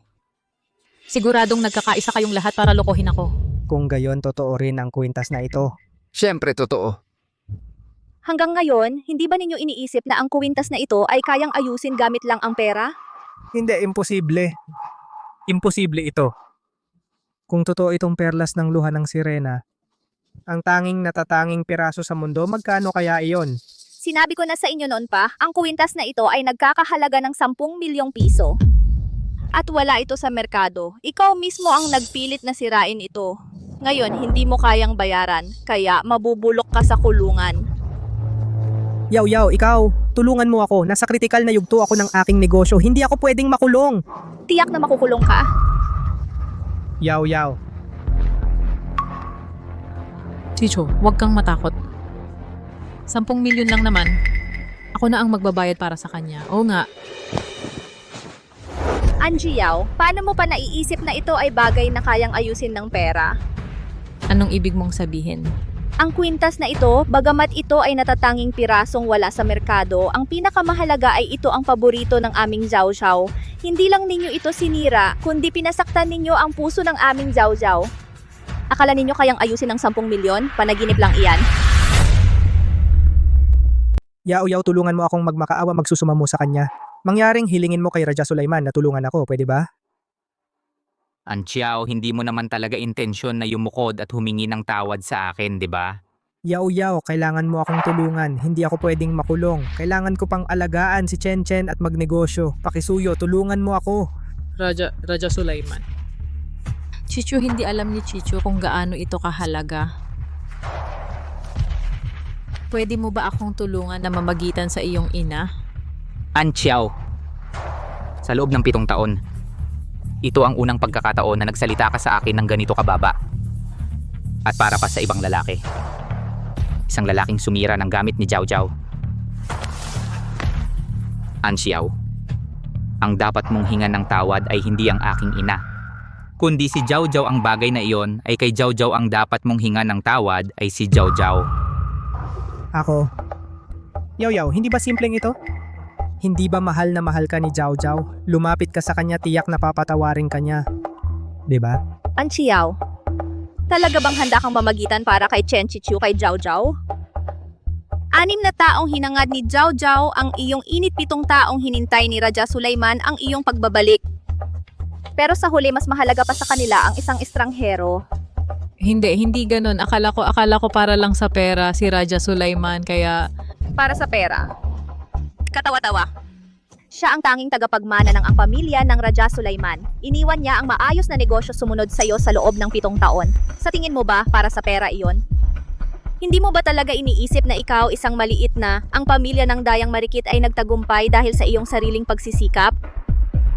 Siguradong nagkakaisa kayong lahat para lokohin ako. Kung gayon, totoo rin ang kwintas na ito. Siyempre, totoo. Hanggang ngayon, hindi ba ninyo iniisip na ang kuwintas na ito ay kayang ayusin gamit lang ang pera? Hindi, imposible. Imposible ito. Kung totoo itong perlas ng luha ng sirena, ang tanging natatanging piraso sa mundo, magkano kaya iyon? Sinabi ko na sa inyo noon pa, ang kuwintas na ito ay nagkakahalaga ng 10 milyong piso. At wala ito sa merkado. Ikaw mismo ang nagpilit na sirain ito. Ngayon, hindi mo kayang bayaran, kaya mabubulok ka sa kulungan. Yaw, ikaw, tulungan mo ako. Nasa kritikal na yugto ako ng aking negosyo. Hindi ako pwedeng makulong. Tiyak na makukulong ka. Yaw. Chicho, huwag kang matakot. 10 milyon lang naman. Ako na ang magbabayad para sa kanya. Oo nga. Anjiao, paano mo pa naiisip na ito ay bagay na kayang ayusin ng pera? Anong ibig mong sabihin? Ang kwintas na ito, bagamat ito ay natatanging pirasong wala sa merkado, ang pinakamahalaga ay ito ang paborito ng aming Zhao Zhao. Hindi lang ninyo ito sinira, kundi pinasaktan ninyo ang puso ng aming Zhao Zhao. Akala ninyo kayang ayusin ng 10 milyon? Panaginip lang iyan. Yaw, tulungan mo akong magmakaawa, magsusuma mo sa kanya. Mangyaring hilingin mo kay Raja Sulaiman na tulungan ako, pwede ba? Anjiao, hindi mo naman talaga intensyon na yumukod at humingi ng tawad sa akin, di ba? Yaw, kailangan mo akong tulungan. Hindi ako pwedeng makulong. Kailangan ko pang alagaan si Chen Chen at magnegosyo. Pakisuyo, tulungan mo ako. Raja Sulaiman. Chichu, hindi alam ni Chichu kung gaano ito kahalaga. Pwede mo ba akong tulungan na mamagitan sa iyong ina? Anchiao. Sa loob ng 7 taon, ito ang unang pagkakataon na nagsalita ka sa akin ng ganito kababa. At para pa sa ibang lalaki. Isang lalaking sumira ng gamit ni Jiao Jiao. Anxiao, ang dapat mong hingan ng tawad ay hindi ang aking ina. Kundi si Jiao Jiao ang bagay na iyon, ay kay Jiao Jiao ang dapat mong hingan ng tawad ay si Jiao Jiao. Ako. Yaw, hindi ba simpleng ito? Hindi ba mahal na mahal ka ni Jiao Jiao? Lumapit ka sa kanya, tiyak na papatawarin ka niya. 'Di ba? Anchiao, talaga bang handa kang mamagitan para kay Chen Chichu kay Jiao Jiao? 6 na taong hinangad ni Jiao Jiao ang iyong init, 7 taong hinintay ni Raja Sulaiman ang iyong pagbabalik. Pero sa huli mas mahalaga pa sa kanila ang isang estranghero. Hindi ganun. Akala ko para lang sa pera si Raja Sulaiman, kaya Para sa pera. Katawa-tawa. Siya ang tanging tagapagmana ng ang pamilya ng Raja Sulaiman. Iniwan niya ang maayos na negosyo sumunod sa iyo sa loob ng 7 taon. Sa tingin mo ba para sa pera iyon? Hindi mo ba talaga iniisip na ikaw isang maliit na ang pamilya ng Dayang Marikit ay nagtagumpay dahil sa iyong sariling pagsisikap?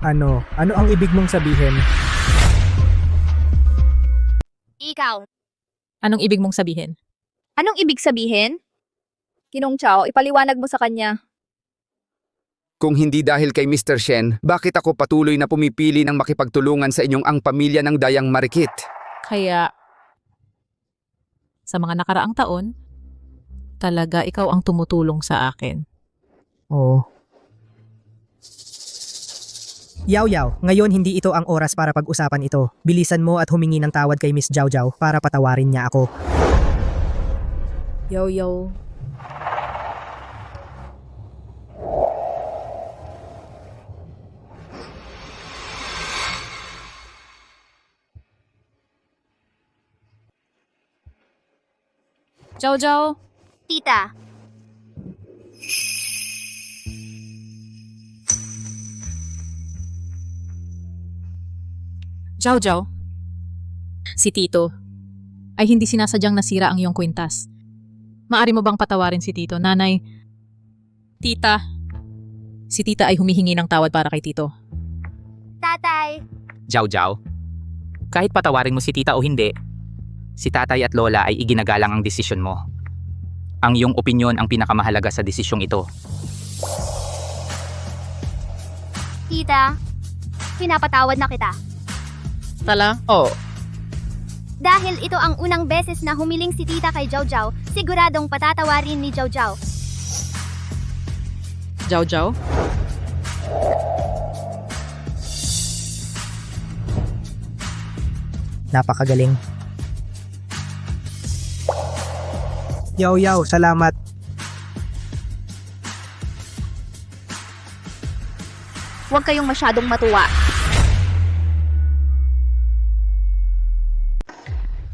Ano ang ibig mong sabihin? Ikaw. anong ibig mong sabihin? Anong ibig sabihin? Kinong Chao, ipaliwanag mo sa kanya. Kung hindi dahil kay Mr. Shen, bakit ako patuloy na pumipili ng makipagtulungan sa inyong ang pamilya ng Dayang Marikit? Kaya, sa mga nakaraang taon, talaga ikaw ang tumutulong sa akin. Oo. Yaw, ngayon hindi ito ang oras para pag-usapan ito. Bilisan mo at humingi ng tawad kay Miss Jiao Jiao para patawarin niya ako. Yo. Jiao Jiao. Tita. Jiao Jiao. Si Tito ay hindi sinasadyang nasira ang iyong kwintas. Maari mo bang patawarin si Tito, Nanay? Tita. Si Tita ay humihingi ng tawad para kay Tito. Tatay. Jiao Jiao, kahit patawarin mo si tita o hindi, si tatay at lola ay iginagalang ang desisyon mo. Ang iyong opinyon ang pinakamahalaga sa desisyong ito. Tita. Pinapatawad na kita. Tala? Oh, Dahil ito ang unang beses na humiling si tita kay Jiao Jiao, siguradong patatawarin ni Jiao Jiao. Jiao Jiao? Napakagaling. Yaw, salamat. Huwag kayong masyadong matuwa.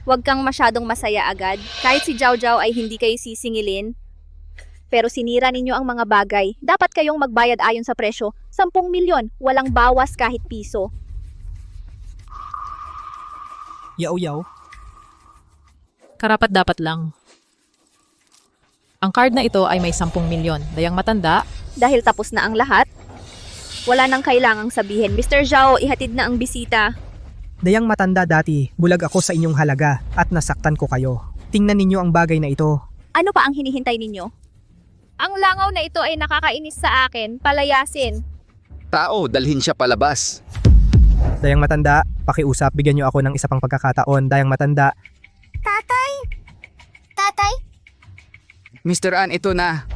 Huwag kang masyadong masaya agad. Kahit si Jiao Jiao ay hindi kayo sisingilin. Pero sinira ninyo ang mga bagay. Dapat kayong magbayad ayon sa presyo. 10 milyon. Walang bawas kahit piso. Yaw. Karapat dapat lang. Ang card na ito ay may 10 milyon. Dayang matanda, Dahil tapos na ang lahat, wala nang kailangang sabihin. Mr. Zhao, ihatid na ang bisita. Dayang matanda dati, bulag ako sa inyong halaga at nasaktan ko kayo. Tingnan ninyo ang bagay na ito. Ano pa ang hinihintay ninyo? Ang langaw na ito ay nakakainis sa akin. Palayasin. Tao, dalhin siya palabas. Dayang matanda, pakiusap, bigyan niyo ako ng isa pang pagkakataon. Dayang matanda, Tatay? Tatay? Mr. An, ito na.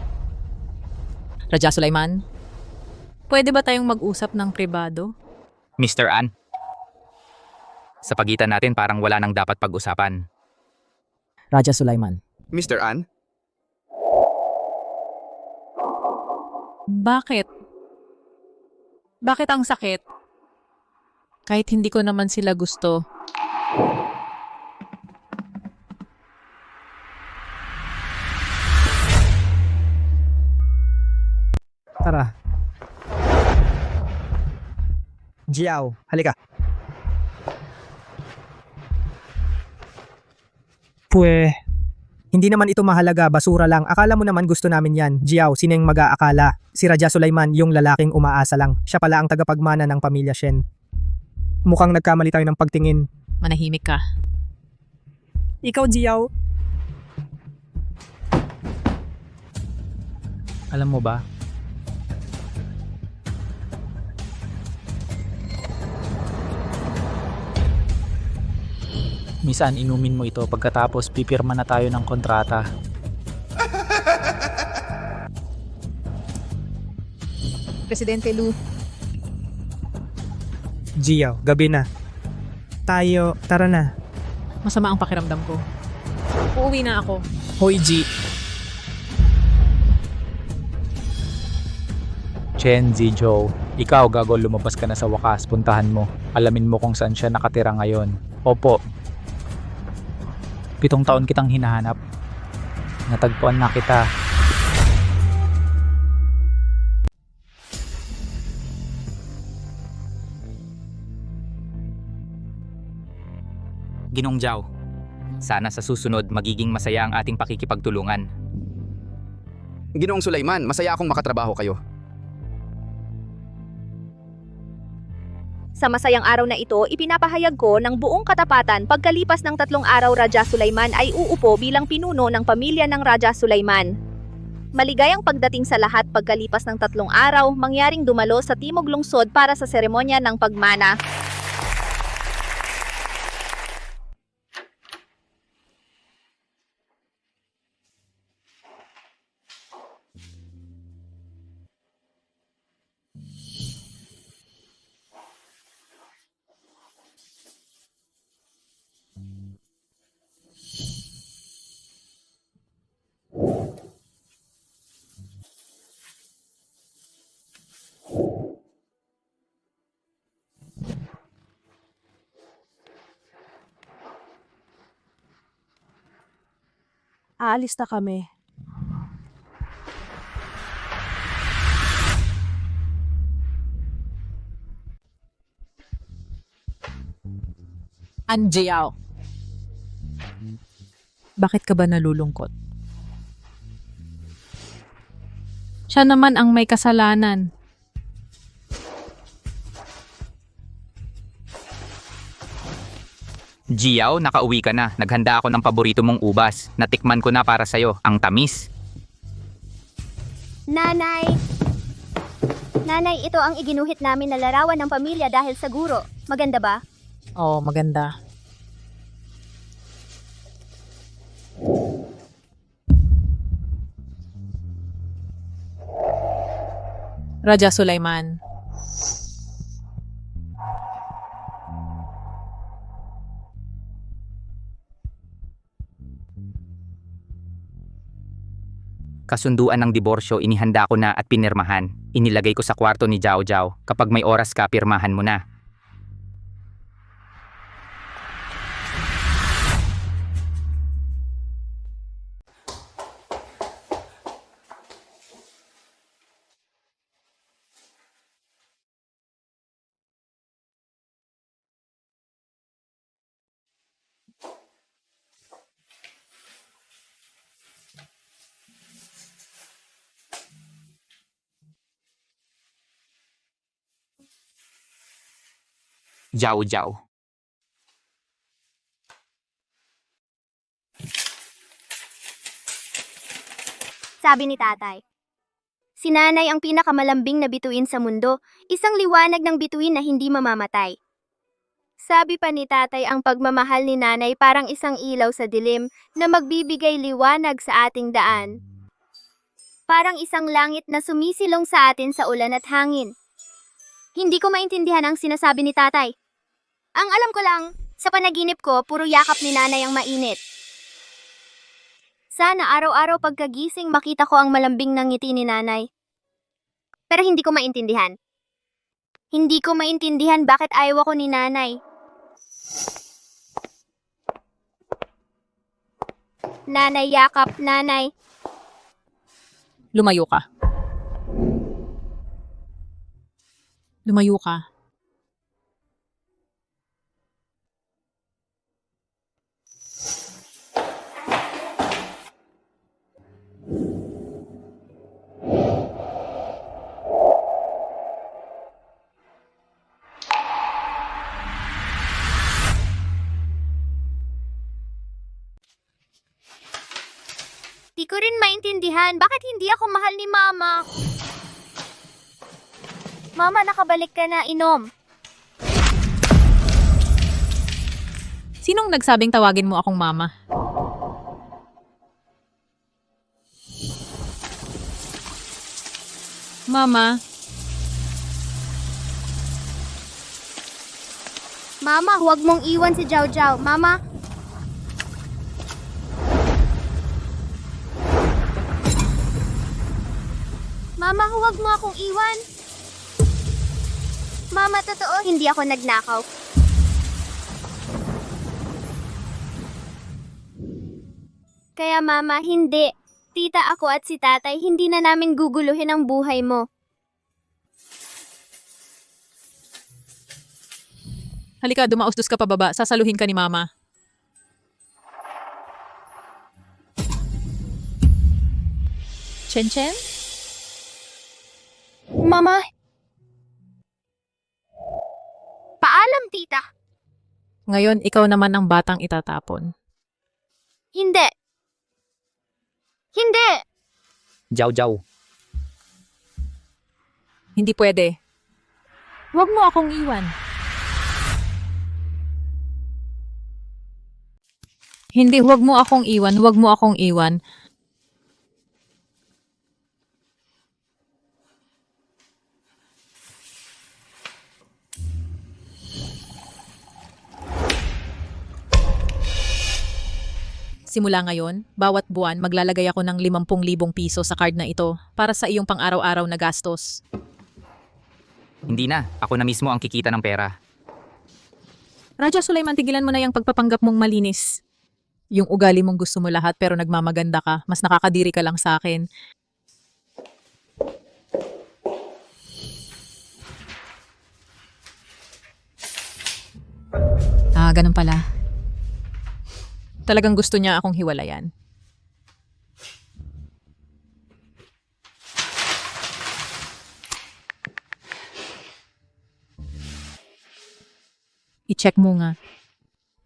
Raja Sulaiman, pwede ba tayong mag-usap ng pribado? Mr. An, sa pagitan natin parang wala nang dapat pag-usapan. Raja Sulaiman. Mr. An? Bakit? Bakit ang sakit? Kahit hindi ko naman sila gusto. Jiao, halika. Hindi naman ito mahalaga, basura lang. Akala mo naman gusto namin yan. Jiao, sino yung mag-aakala? Si Raja Sulaiman, yung lalaking umaasa lang. Siya pala ang tagapagmana ng pamilya Shen. Mukhang nagkamali tayo ng pagtingin. Manahimik ka. Ikaw, Jiao. Alam mo ba, Misan inumin mo ito pagkatapos pipirma na tayo ng kontrata. Presidente Lu, Jiao, gabi na. Tara na. Masama ang pakiramdam ko. Uuwi na ako. Hoy, Ji. Chen Zijo, ikaw gago lumabas ka na sa wakas, puntahan mo. Alamin mo kung saan siya nakatira ngayon. Opo. 7 taon kitang hinahanap. Natagpuan na kita. Ginong Zhao, sana sa susunod magiging masaya ang ating pakikipagtulungan. Ginoong Sulaiman, masaya akong makatrabaho kayo. Sa masayang araw na ito, ipinapahayag ko ng buong katapatan pagkalipas ng 3 araw Raja Sulaiman ay uupo bilang pinuno ng pamilya ng Raja Sulaiman. Maligayang pagdating sa lahat pagkalipas ng 3 araw, mangyaring dumalo sa Timog Lungsod para sa seremonya ng pagmana. aalis na kami. Jiao. Bakit ka ba nalulungkot? Siya naman ang may kasalanan. Jiao, nakauwi ka na. Naghanda ako ng paborito mong ubas. Natikman ko na para sa'yo. Ang tamis. Nanay! Nanay, ito ang iginuhit namin na larawan ng pamilya dahil sa guro. Maganda ba? Oo, maganda. Raja Sulaiman. Kasunduan ng diborsyo, inihanda ko na at pinirmahan. Inilagay ko sa kwarto ni Zhao Zhao. Kapag may oras ka, pirmahan mo na. Zhao Zhao. Sabi ni tatay. Si nanay ang pinakamalambing na bituin sa mundo, isang liwanag ng bituin na hindi mamamatay. Sabi pa ni tatay ang pagmamahal ni nanay parang isang ilaw sa dilim na magbibigay liwanag sa ating daan. Parang isang langit na sumisilong sa atin sa ulan at hangin. Hindi ko maintindihan ang sinasabi ni tatay. Ang alam ko lang, sa panaginip ko, puro yakap ni nanay ang mainit. Sana araw-araw pagkagising makita ko ang malambing ng ngiti ni nanay. Pero hindi ko maintindihan. Hindi ko maintindihan bakit ayaw ako ni nanay. Nanay, yakap, nanay. Lumayo ka. Lumayo ka. Di ko rin maintindihan bakit hindi ako mahal ni Mama. Mama, nakabalik ka na, inom. Sinong nagsabing tawagin mo akong mama? Mama, Mama, huwag mong iwan si Jiao Jiao. Mama, Mama, huwag mo akong iwan. Mama, totoo, hindi ako nagnakaw. Kaya Mama, hindi. Tita, ako at si Tatay, hindi na namin guguluhin ang buhay mo. halika, dumausdos ka pababa. Sasaluhin ka ni Mama. Chen? Mama! Paalam, Tita. Ngayon, ikaw naman ang batang itatapon. Hindi. Hindi! Jiao Jiao, Hindi pwede. Huwag mo akong iwan. Hindi, huwag mo akong iwan. Huwag mo akong iwan. Simula ngayon, bawat buwan maglalagay ako ng 50,000 piso sa card na ito para sa iyong pang-araw-araw na gastos. hindi na. Ako na mismo ang kikita ng pera. Raja Sulaiman, tigilan mo na yung pagpapanggap mong malinis. Yung ugali mong gusto mo lahat pero nagmamaganda ka, mas nakakadiri ka lang sa akin. Ganun pala. Talagang gusto niya akong hiwalayan. I-check mo nga.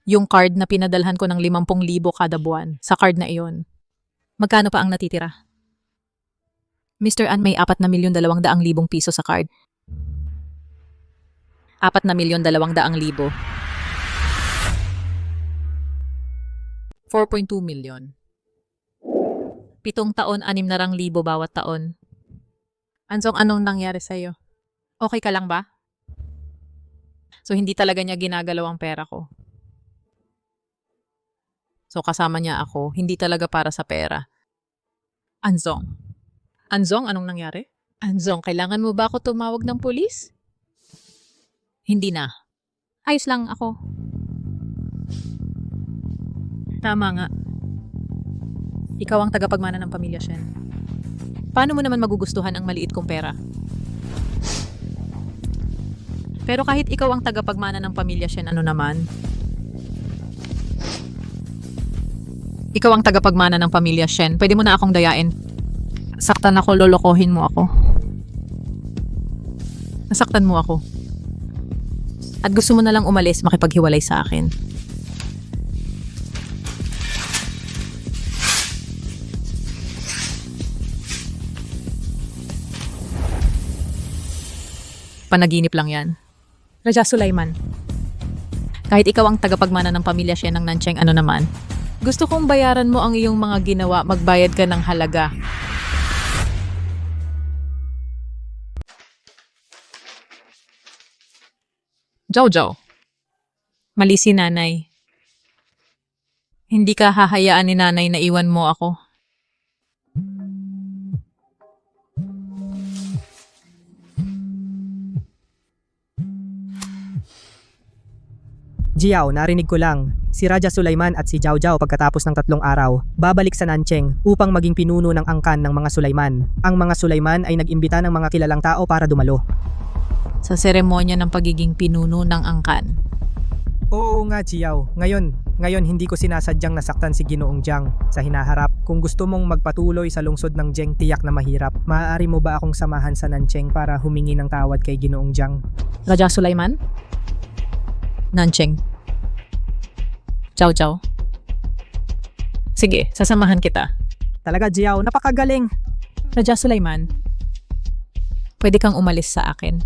Yung card na pinadalhan ko ng 50,000 kada buwan, sa card na iyon. Magkano pa ang natitira? Mr. An, may 4,200,000 piso sa card. 4,200,000. 4.2 million. 7 taon, 600,000 bawat taon. Ansong, anong nangyari sa'yo? Okay ka lang ba? So, hindi talaga niya ginagalaw ang pera ko. So, kasama niya ako. Hindi talaga para sa pera. Anzong. Anzong, anong nangyari? Anzong, kailangan mo ba ako tumawag ng pulis? Hindi na. Ayos lang ako. Tama nga. Ikaw ang tagapagmana ng pamilya, Shen. Paano mo naman magugustuhan ang maliit kong pera? Pero kahit ikaw ang tagapagmana ng pamilya, Shen, ano naman? Ikaw ang tagapagmana ng pamilya, Shen. Pwede mo na akong dayain. Saktan ako, lolokohin mo ako. Nasaktan mo ako. At gusto mo na lang umalis, makipaghiwalay sa akin. Panaginip lang yan. Raja Sulaiman. Kahit ikaw ang tagapagmana ng pamilya siya ng Nancheng, ano naman? Gusto kong bayaran mo ang iyong mga ginawa, magbayad ka ng halaga. Jojo. Mali si nanay. Hindi ka hahayaan ni nanay na iwan mo ako. Jiao, narinig ko lang. Si Raja Sulaiman at si Jiao Jiao pagkatapos ng 3 araw, babalik sa Nancheng upang maging pinuno ng angkan ng mga Sulaiman. Ang mga Sulaiman ay nag-imbita ng mga kilalang tao para dumalo. Sa seremonya ng pagiging pinuno ng angkan. Oo nga, Jiao. Ngayon hindi ko sinasadyang nasaktan si Ginoong Jiang sa hinaharap. Kung gusto mong magpatuloy sa lungsod ng Jiang tiyak na mahirap, maaari mo ba akong samahan sa Nancheng para humingi ng tawad kay Ginoong Jiang? Raja Sulaiman? Nancheng. Jiao Jiao. Sige, sasamahan kita. Talaga, Jiao, napakagaling. Raja Sulaiman, pwede kang umalis sa akin.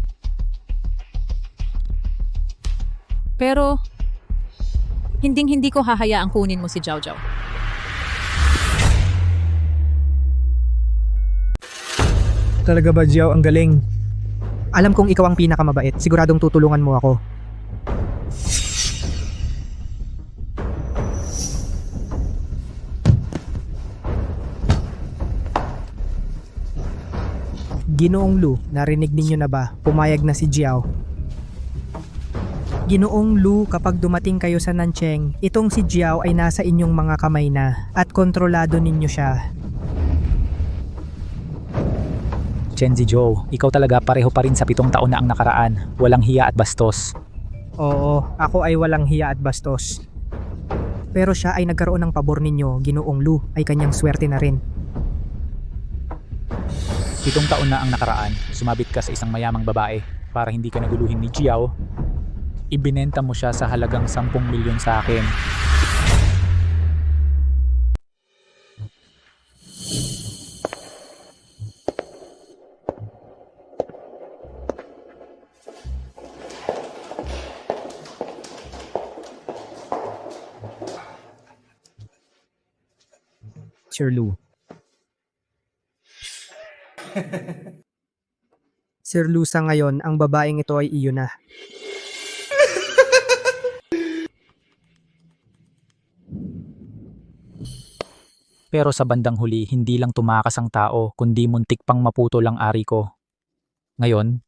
Pero, hindi ko hahayaang kunin mo si Jiao Jiao. Talaga ba, Jiao, ang galing? Alam kong ikaw ang pinakamabait. Siguradong tutulungan mo ako. Ginoong Lu, narinig ninyo na ba? Pumayag na si Jiao. Ginoong Lu, kapag dumating kayo sa Nancheng, itong si Jiao ay nasa inyong mga kamay na at kontrolado ninyo siya. Chen Zhou, ikaw talaga pareho pa rin sa 7 taon na ang nakaraan. Walang hiya at bastos. Oo, ako ay walang hiya at bastos. Pero siya ay nagkaroon ng pabor ninyo, Ginoong Lu, ay kanyang swerte na rin. 7 taon na ang nakaraan, sumabit ka sa isang mayamang babae para hindi ka naguluhin ni Jiao. Ibinenta mo siya sa halagang 10 milyon sa akin. Sir Lu. Sir Lu, sa ngayon, ang babaeng ito ay iyo na. Pero sa bandang huli, hindi lang tumakas ang tao, kundi muntik pang maputol ang ari ko. Ngayon,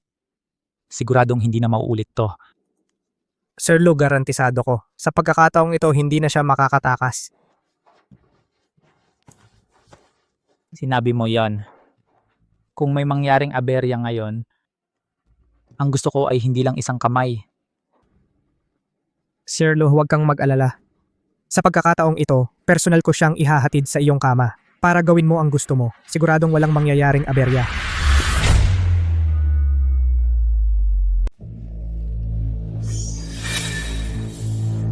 siguradong hindi na mauulit to. Sir Lu, garantisado ko. Sa pagkakataong ito, hindi na siya makakatakas. Sinabi mo yon. Kung may mangyaring aberya ngayon, ang gusto ko ay hindi lang isang kamay. Sir Lu, huwag kang mag-alala. Sa pagkakataong ito, personal ko siyang ihahatid sa iyong kama para gawin mo ang gusto mo. Siguradong walang mangyayaring aberya.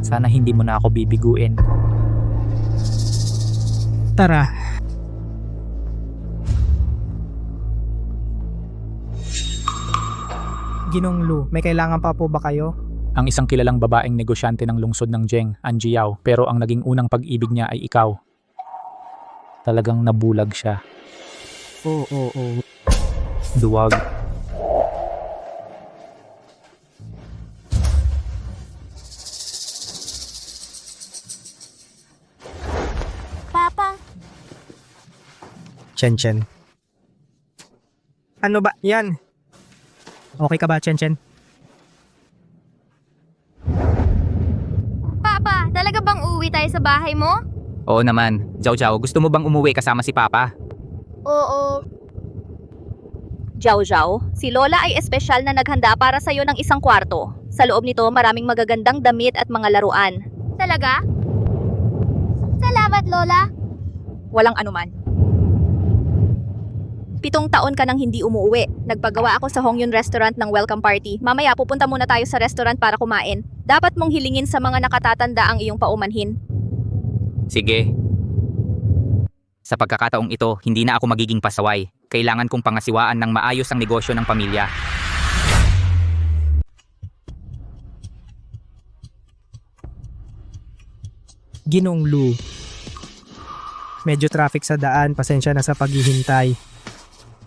Sana hindi mo na ako bibiguin. Tara. Ginong Lu, may kailangan pa po ba kayo? Ang isang kilalang babaeng negosyante ng lungsod ng Zheng, An Jiao, pero ang naging unang pag-ibig niya ay ikaw. Talagang nabulag siya. Oo. Duwag. Papa, Chen. Ano ba? Yan. Okay ka ba, Chen? Papa, talaga bang uuwi tayo sa bahay mo? Oo naman. Jiao Jiao, gusto mo bang umuwi kasama si Papa? Oo. Jiao Jiao, si Lola ay espesyal na naghanda para sa'yo ng isang kwarto. Sa loob nito, maraming magagandang damit at mga laruan. Talaga? Salamat, Lola. Walang anuman. 7 taon ka nang hindi umuwi. Nagpagawa ako sa Hongyun Restaurant ng welcome party. Mamaya pupunta muna tayo sa restaurant para kumain. Dapat mong hilingin sa mga nakatatanda ang iyong paumanhin. Sige. Sa pagkakataong ito, hindi na ako magiging pasaway. Kailangan kong pangasiwaan ng maayos ang negosyo ng pamilya. Ginong Lu. Medyo traffic sa daan, pasensya na sa paghihintay.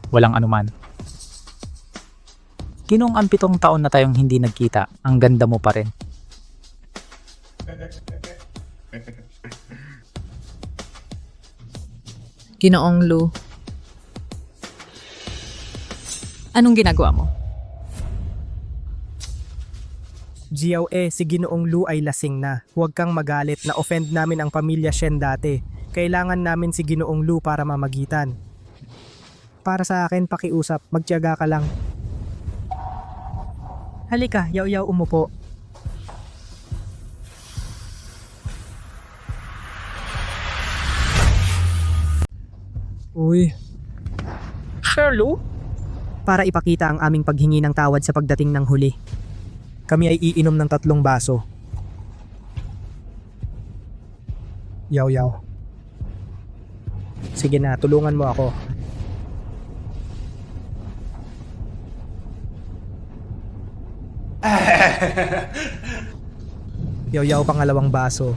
Walang anuman. Ginong ang 7 taon na tayong hindi nagkita, ang ganda mo pa rin. Ginoong Lu, anong ginagawa mo? Jiao, si Ginoong Lu ay lasing na. Huwag kang magalit, na offend namin ang pamilya Shen dati. Kailangan namin si Ginoong Lu para mamagitan. Para sa akin, pakiusap, magtiyaga ka lang. Halika, yaw-yaw, umupo. Uy. Sir Lu? Para ipakita ang aming paghingi ng tawad sa pagdating ng huli. Kami ay iinom ng 3 baso. Yaw-yaw. Sige na, tulungan mo ako. Yaw-yaw, pangalawang baso.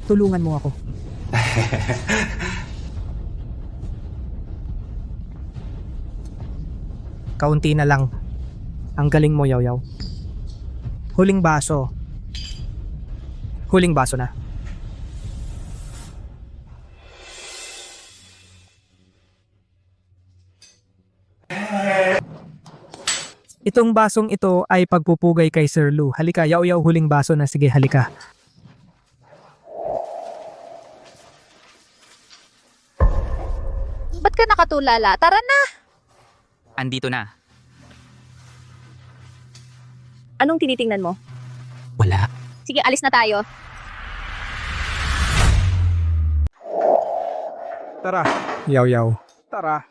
Tulungan mo ako. Kaunti na lang. Ang galing mo, yaw-yaw. Huling baso. Huling baso na. Itong basong ito ay pagpupugay kay Sir Lou. Halika, yaw-yaw, huling baso na. Sige, halika. Ba't ka nakatulala? Tara na! Andito na. Anong tinitingnan mo? Wala. Sige, alis na tayo. Tara. Yaw-yaw. Tara.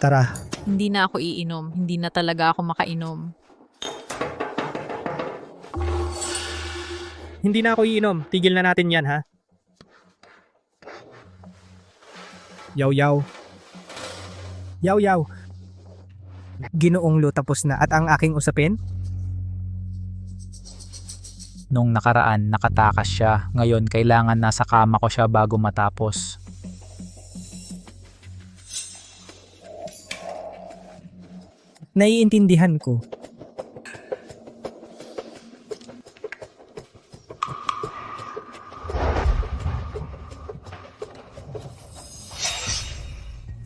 Tara. Hindi na ako iinom. Hindi na talaga ako makainom. Hindi na ako iinom. Tigil na natin yan, ha? Yaw-yaw. Yaw-yaw. Ginoong Lu, tapos na. At ang aking usapin? Nung nakaraan, nakatakas siya. Ngayon, kailangan nasa kama ko siya bago matapos. Naiintindihan ko.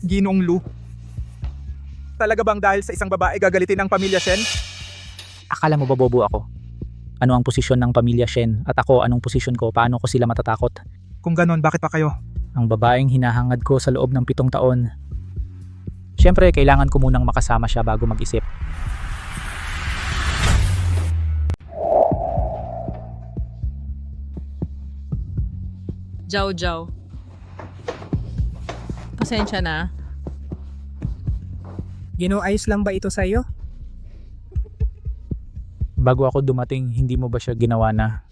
Ginong Lu. Talaga bang dahil sa isang babae gagalitin ang pamilya Shen? Akala mo ba bobo ako? Ano ang posisyon ng pamilya Shen? At ako, anong posisyon ko? Paano ko sila matatakot? Kung ganon, bakit pa kayo? Ang babaeng hinahangad ko sa loob ng 7 taon. Siyempre, kailangan ko munang makasama siya bago mag-isip. Jaw. Pasensya na. Gino, ayos lang ba ito sa'yo? Bago ako dumating, hindi mo ba siya ginawa na?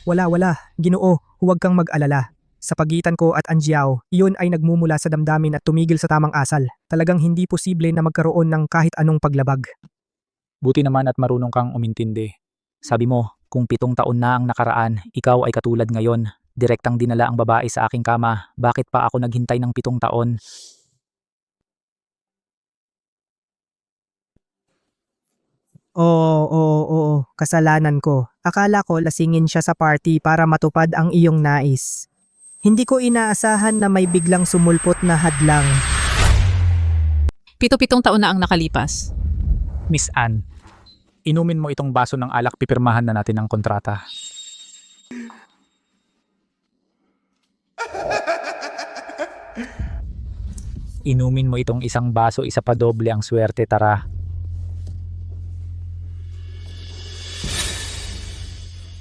Wala. Ginoo, huwag kang mag-alala. Sa pagitan ko at Anjiao, iyon ay nagmumula sa damdamin at tumigil sa tamang asal. Talagang hindi posible na magkaroon ng kahit anong paglabag. Buti naman at marunong kang umintindi. Sabi mo, kung 7 taon na ang nakaraan, ikaw ay katulad ngayon. Direktang dinala ang babae sa aking kama. Bakit pa ako naghintay ng 7 taon? Oo, kasalanan ko. Akala ko lasingin siya sa party para matupad ang iyong nais. Hindi ko inaasahan na may biglang sumulpot na hadlang. 7 taon na ang nakalipas. Miss Anne, inumin mo itong baso ng alak, pipirmahan na natin ang kontrata. Inumin mo itong isang baso, isa pa doble ang swerte, tara.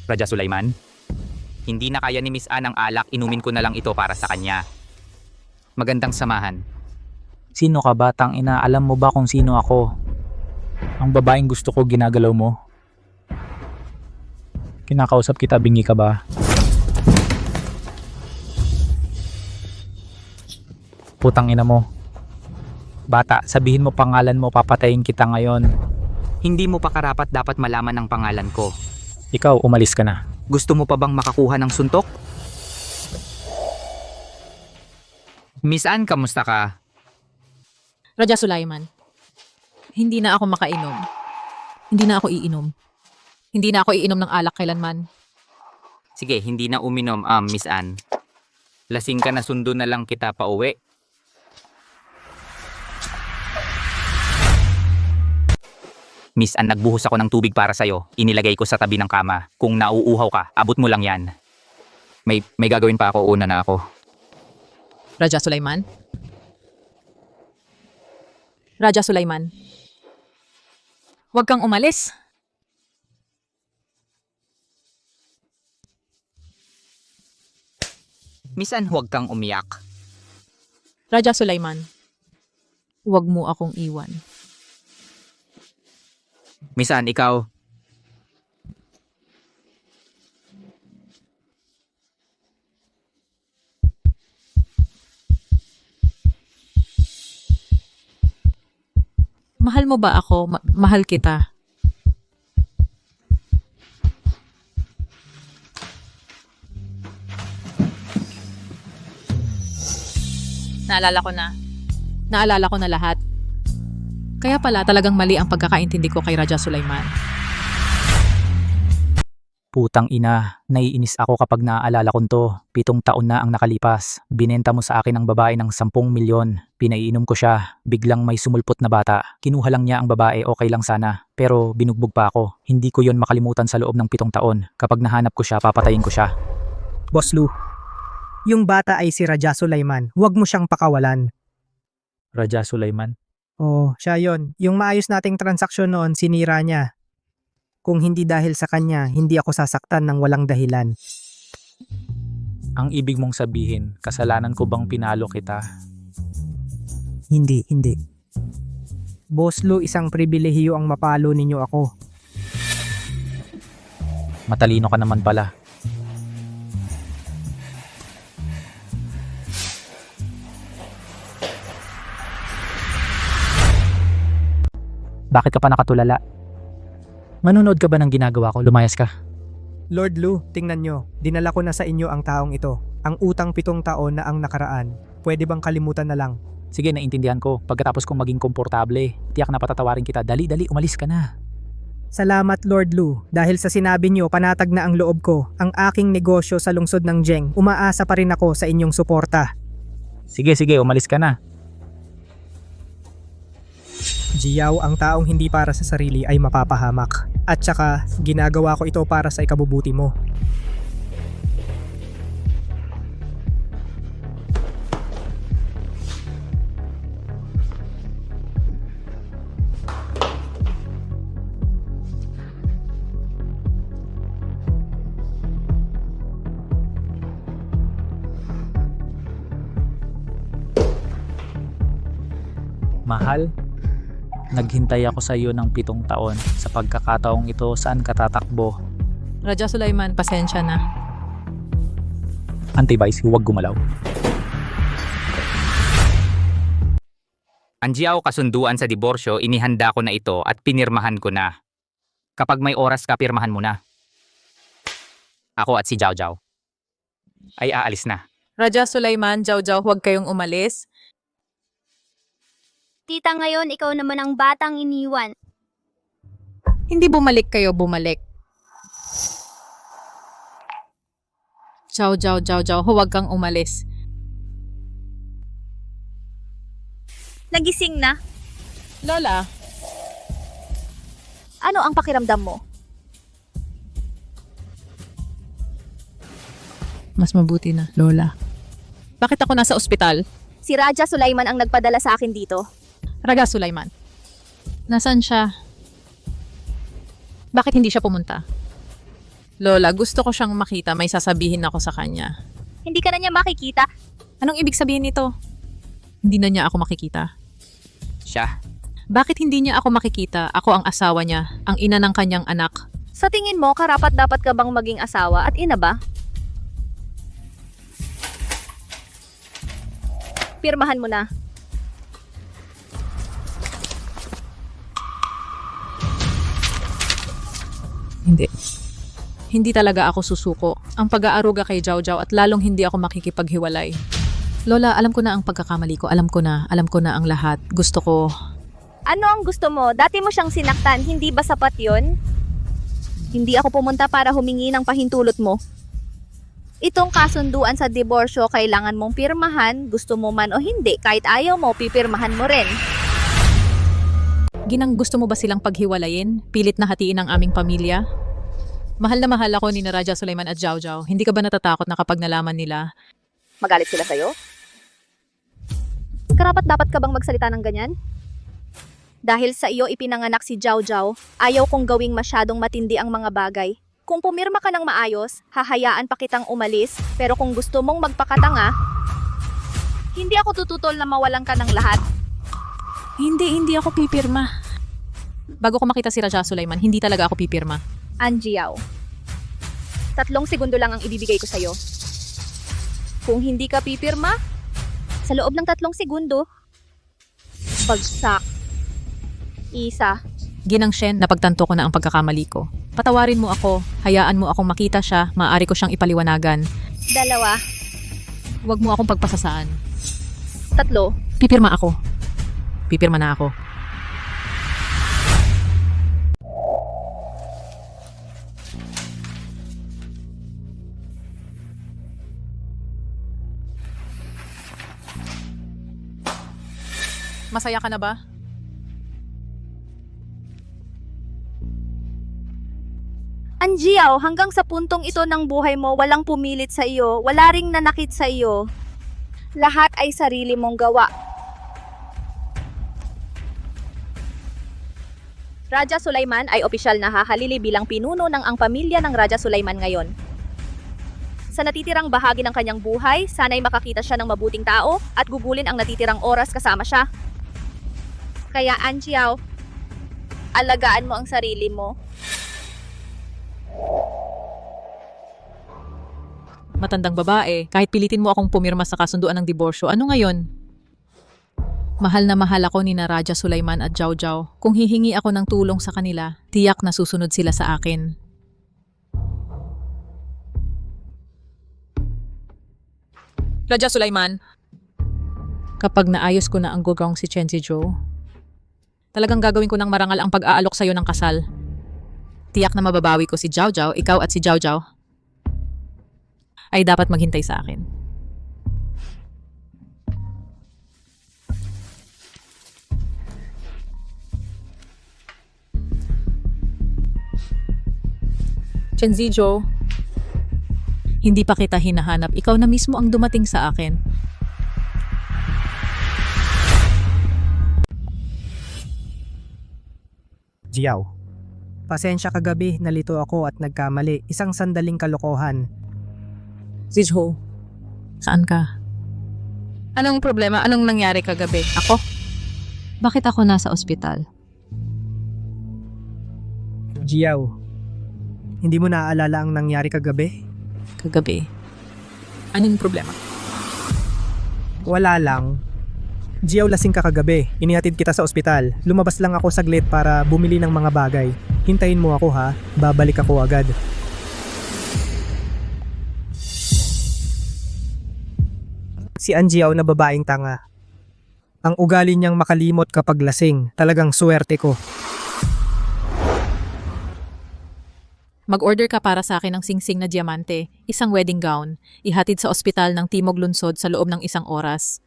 Raja Sulaiman? Hindi na kaya ni Miss Anne ang alak, inumin ko na lang ito para sa kanya. Magandang samahan. Sino ka batang ina? Alam mo ba kung sino ako? Ang babaeng gusto ko ginagalaw mo? Kinakausap kita, bingi ka ba? Putang ina mo. Bata, sabihin mo pangalan mo, papatayin kita ngayon. Hindi mo pa karapat dapat malaman ang pangalan ko. Ikaw, umalis ka na. Gusto mo pa bang makakuha ng suntok? Miss Anne, kamusta ka? Raja Sulaiman, hindi na ako makainom. Hindi na ako iinom. Hindi na ako iinom ng alak kailanman. Sige, hindi na uminom, Miss Anne. Lasing ka na, sundo na lang kita pa uwi. Miss Anne, nagbuhos ako ng tubig para sa'yo. Inilagay ko sa tabi ng kama. Kung nauuhaw ka, abot mo lang yan. May gagawin pa ako, una na ako. Raja Sulaiman? Raja Sulaiman, huwag kang umalis. Miss Anne, huwag kang umiyak. Raja Sulaiman, huwag mo akong iwan. Miss Anne, ikaw. Mahal mo ba ako? Mahal kita. Naalala ko na lahat. Kaya pala talagang mali ang pagkakaintindi ko kay Raja Sulaiman. Putang ina, naiinis ako kapag naaalala ko to. 7 taon na ang nakalipas. Binenta mo sa akin ang babae ng 10 milyon. Pinaiinom ko siya. Biglang may sumulpot na bata. Kinuha lang niya ang babae, okay lang sana. Pero binugbog pa ako. Hindi ko yon makalimutan sa loob ng 7 taon. Kapag nahanap ko siya, papatayin ko siya. Boss Lou, yung bata ay si Raja Sulaiman. Huwag mo siyang pakawalan. Raja Sulaiman? Oh, siya yon. Yung maayos nating transaksyon noon, sinira niya. Kung hindi dahil sa kanya, hindi ako sasaktan ng walang dahilan. Ang ibig mong sabihin, kasalanan ko bang pinalo kita? Hindi. Boss Lou, isang pribilehiyo ang mapalo ninyo ako. Matalino ka naman pala. Bakit ka pa nakatulala? Manonood ka ba ng ginagawa ko? Lumayas ka. Lord Lou, tingnan nyo. Dinala ko na sa inyo ang taong ito. Ang utang 7 taon na ang nakaraan. Pwede bang kalimutan na lang? Sige, naintindihan ko. Pagkatapos kong maging komportable, tiyak na patatawarin kita. Dali, umalis ka na. Salamat Lord Lou. Dahil sa sinabi nyo, panatag na ang loob ko. Ang aking negosyo sa lungsod ng Jeng. Umaasa pa rin ako sa inyong suporta. Sige, umalis ka na. Jiao, ang taong hindi para sa sarili ay mapapahamak. At saka, ginagawa ko ito para sa ikabubuti mo. Mahal, naghintay ako sa iyo ng 7 taon. Sa pagkakataong ito, saan ka tatakbo? Raja Sulaiman, pasensya na. Anti-Vice, huwag gumalaw. Ang Jiao kasunduan sa diborsyo, inihanda ko na ito at pinirmahan ko na. Kapag may oras ka, pirmahan mo na. Ako at si Jiao Jiao ay aalis na. Raja Sulaiman, Jiao, huwag kayong umalis. Tita, ngayon ikaw naman ang batang iniwan. Hindi bumalik kayo, bumalik. Jiao, huwag kang umalis. Nagising na. Lola, Ano ang pakiramdam mo? mas mabuti na, Lola. Bakit ako nasa ospital? Si Raja Sulaiman ang nagpadala sa akin dito. Raja Sulaiman. Nasaan siya? Bakit hindi siya pumunta? Lola, gusto ko siyang makita. May sasabihin ako sa kanya. Hindi ka na niya makikita. Anong ibig sabihin nito? Hindi na niya ako makikita. Siya. Bakit hindi niya ako makikita? Ako ang asawa niya, ang ina ng kanyang anak. Sa tingin mo, karapat-dapat ka bang maging asawa at ina ba? Pirmahan mo na. Hindi. Hindi talaga ako susuko. Ang pag-aaruga kay Jiao at lalong hindi ako makikipaghiwalay. Lola, alam ko na ang pagkakamali ko. Alam ko na ang lahat. Gusto ko. Ano ang gusto mo? Dati mo siyang sinaktan, hindi ba sapat yon? Hindi ako pumunta para humingi ng pahintulot mo. Itong kasunduan sa diborsyo, kailangan mong pirmahan, gusto mo man o hindi. Kahit ayaw mo, pipirmahan mo rin. Ginang, gusto mo ba silang paghiwalayin? Pilit na hatiin ang aming pamilya? Mahal na mahal ako ni Raja Sulaiman at Jiao. Hindi ka ba natatakot na kapag nalaman nila? Magalit sila sa'yo? Karapat-dapat ka bang magsalita ng ganyan? Dahil sa iyo ipinanganak si Jiao, ayaw kong gawing masyadong matindi ang mga bagay. Kung pumirma ka ng maayos, hahayaan pa kitang umalis, pero kung gusto mong magpakatanga, hindi ako tututol na mawalan ka ng lahat. Hindi ako pipirma. Bago ko makita si Raja Sulaiman, hindi talaga ako pipirma. Anjiao, 3 segundo lang ang ibibigay ko sa'yo. Kung hindi ka pipirma, sa loob ng 3 segundo, bagsak. Isa. Ginang Shen, napagtanto ko na ang pagkakamali ko. Patawarin mo ako, hayaan mo akong makita siya, maaari ko siyang ipaliwanagan. 2. Huwag mo akong pagpasasaan. 3. Pipirma ako. Pipirma na ako. Masaya ka na ba? Anjiao, hanggang sa puntong ito ng buhay mo, walang pumilit sa iyo, wala ring nanakit sa iyo. Lahat ay sarili mong gawa. Raja Sulaiman ay opisyal na hahalili bilang pinuno ng ang pamilya ng Raja Sulaiman ngayon. Sa natitirang bahagi ng kanyang buhay, sana'y makakita siya ng mabuting tao at gugulin ang natitirang oras kasama siya. Kaya Anjiao, alagaan mo ang sarili mo. Matandang babae, kahit pilitin mo akong pumirma sa kasunduan ng diborsyo, ano ngayon? Mahal na mahal ako ni na Raja Sulaiman at Zhao Zhao. Kung hihingi ako ng tulong sa kanila, tiyak na susunod sila sa akin. Raja Sulaiman, kapag naayos ko na ang gugawang si Chen Zizhou, talagang gagawin ko ng marangal ang pag-aalok sa'yo ng kasal. Tiyak na mababawi ko si Zhao Zhao, ikaw at si Zhao Zhao ay dapat maghintay sa akin. Chen Zizhou, hindi pa kita hinahanap. Ikaw na mismo ang dumating sa akin. Jiao. Pasensya kagabi, nalito ako at nagkamali. Isang sandaling kalokohan. Zizhou, saan ka? Anong problema? Anong nangyari kagabi? Ako? Bakit ako nasa ospital? Jiao, hindi mo naaalala ang nangyari kagabi? Kagabi? Anong problema? Wala lang. Jiao, lasing ka kagabi. Inihatid kita sa ospital. Lumabas lang ako saglit para bumili ng mga bagay. Hintayin mo ako ha. Babalik ako agad. Si Anjiao na babaeng tanga. Ang ugali niyang makalimot kapag lasing. Talagang swerte ko. Mag-order ka para sa akin ng singsing na diamante, isang wedding gown, ihatid sa ospital ng Timog Lunsod sa loob ng 1 oras.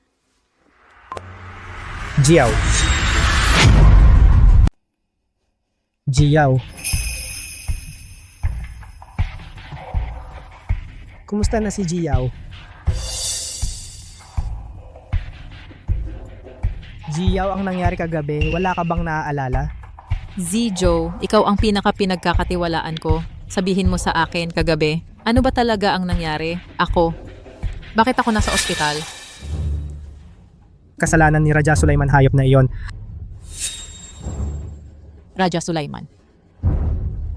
Jiao. Jiao. Kumusta na si Jiao? Jiao, ang nangyari kagabi, wala ka bang naaalala? Zizhou, ikaw ang pinaka-pinagkakatiwalaan ko. Sabihin mo sa akin kagabi, ano ba talaga ang nangyari? Ako. Bakit ako nasa ospital? Kasalanan ni Raja Sulaiman, hayop na iyon. Raja Sulaiman.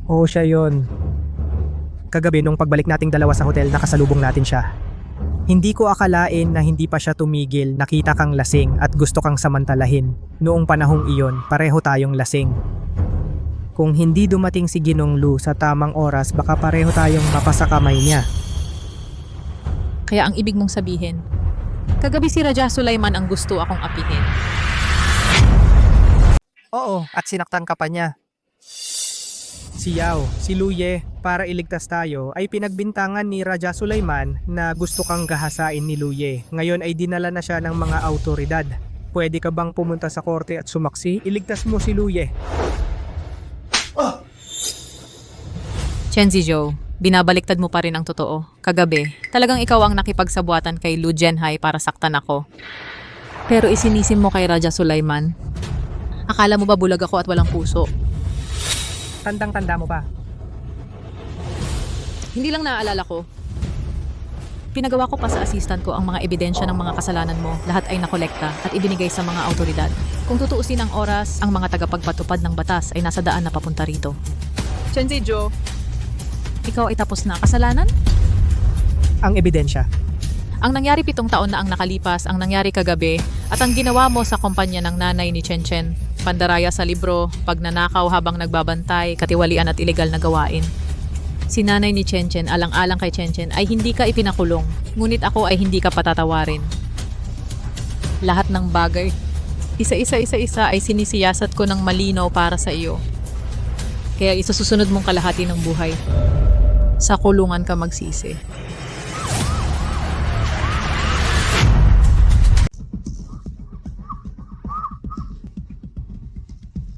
Oo, siya yon. Kagabi nung pagbalik nating dalawa sa hotel, nakasalubong natin siya. Hindi ko akalain na hindi pa siya tumigil, nakita kang lasing at gusto kang samantalahin. Noong panahong iyon, pareho tayong lasing. Kung hindi dumating si Ginong Lu sa tamang oras, baka pareho tayong mapasakamay niya. Kaya ang ibig mong sabihin, kagabi si Raja Sulaiman ang gusto akong apihin. Oo, at sinaktan ka pa niya. Si Yao, si Luye, para iligtas tayo, ay pinagbintangan ni Raja Sulaiman na gusto kang gahasain ni Luye. Ngayon ay dinala na siya ng mga autoridad. Pwede ka bang pumunta sa korte at sumaksi? Iligtas mo si Luye. Chen Zizhou, binabaliktad mo pa rin ang totoo. Kagabi, talagang ikaw ang nakipagsabuatan kay Lu Zhenhai para saktan ako. Pero isinisin mo kay Raja Sulaiman. Akala mo ba bulag ako at walang puso? Tandang-tanda mo pa. Hindi lang naaalala ko. Pinagawa ko pa sa assistant ko ang mga ebidensya ng mga kasalanan mo. Lahat ay nakolekta at ibinigay sa mga autoridad. Kung tutuusin ang oras, ang mga tagapagpatupad ng batas ay nasa daan na papunta rito. Chen Zizhou, ikaw ay tapos na kasalanan? Ang ebidensya. Ang nangyari 7 taon na ang nakalipas, ang nangyari kagabi, at ang ginawa mo sa kumpanya ng nanay ni Chen Chen. pandaraya sa libro, pagnanakaw habang nagbabantay, katiwalian at ilegal na gawain. Si nanay ni Chenchen, alang-alang kay Chenchen, ay hindi ka ipinakulong, ngunit ako ay hindi ka patatawarin. Lahat ng bagay, isa-isa ay sinisiyasat ko ng malinaw para sa iyo. Kaya isusunod mong kalahati ng buhay. Sa kulungan ka magsisi.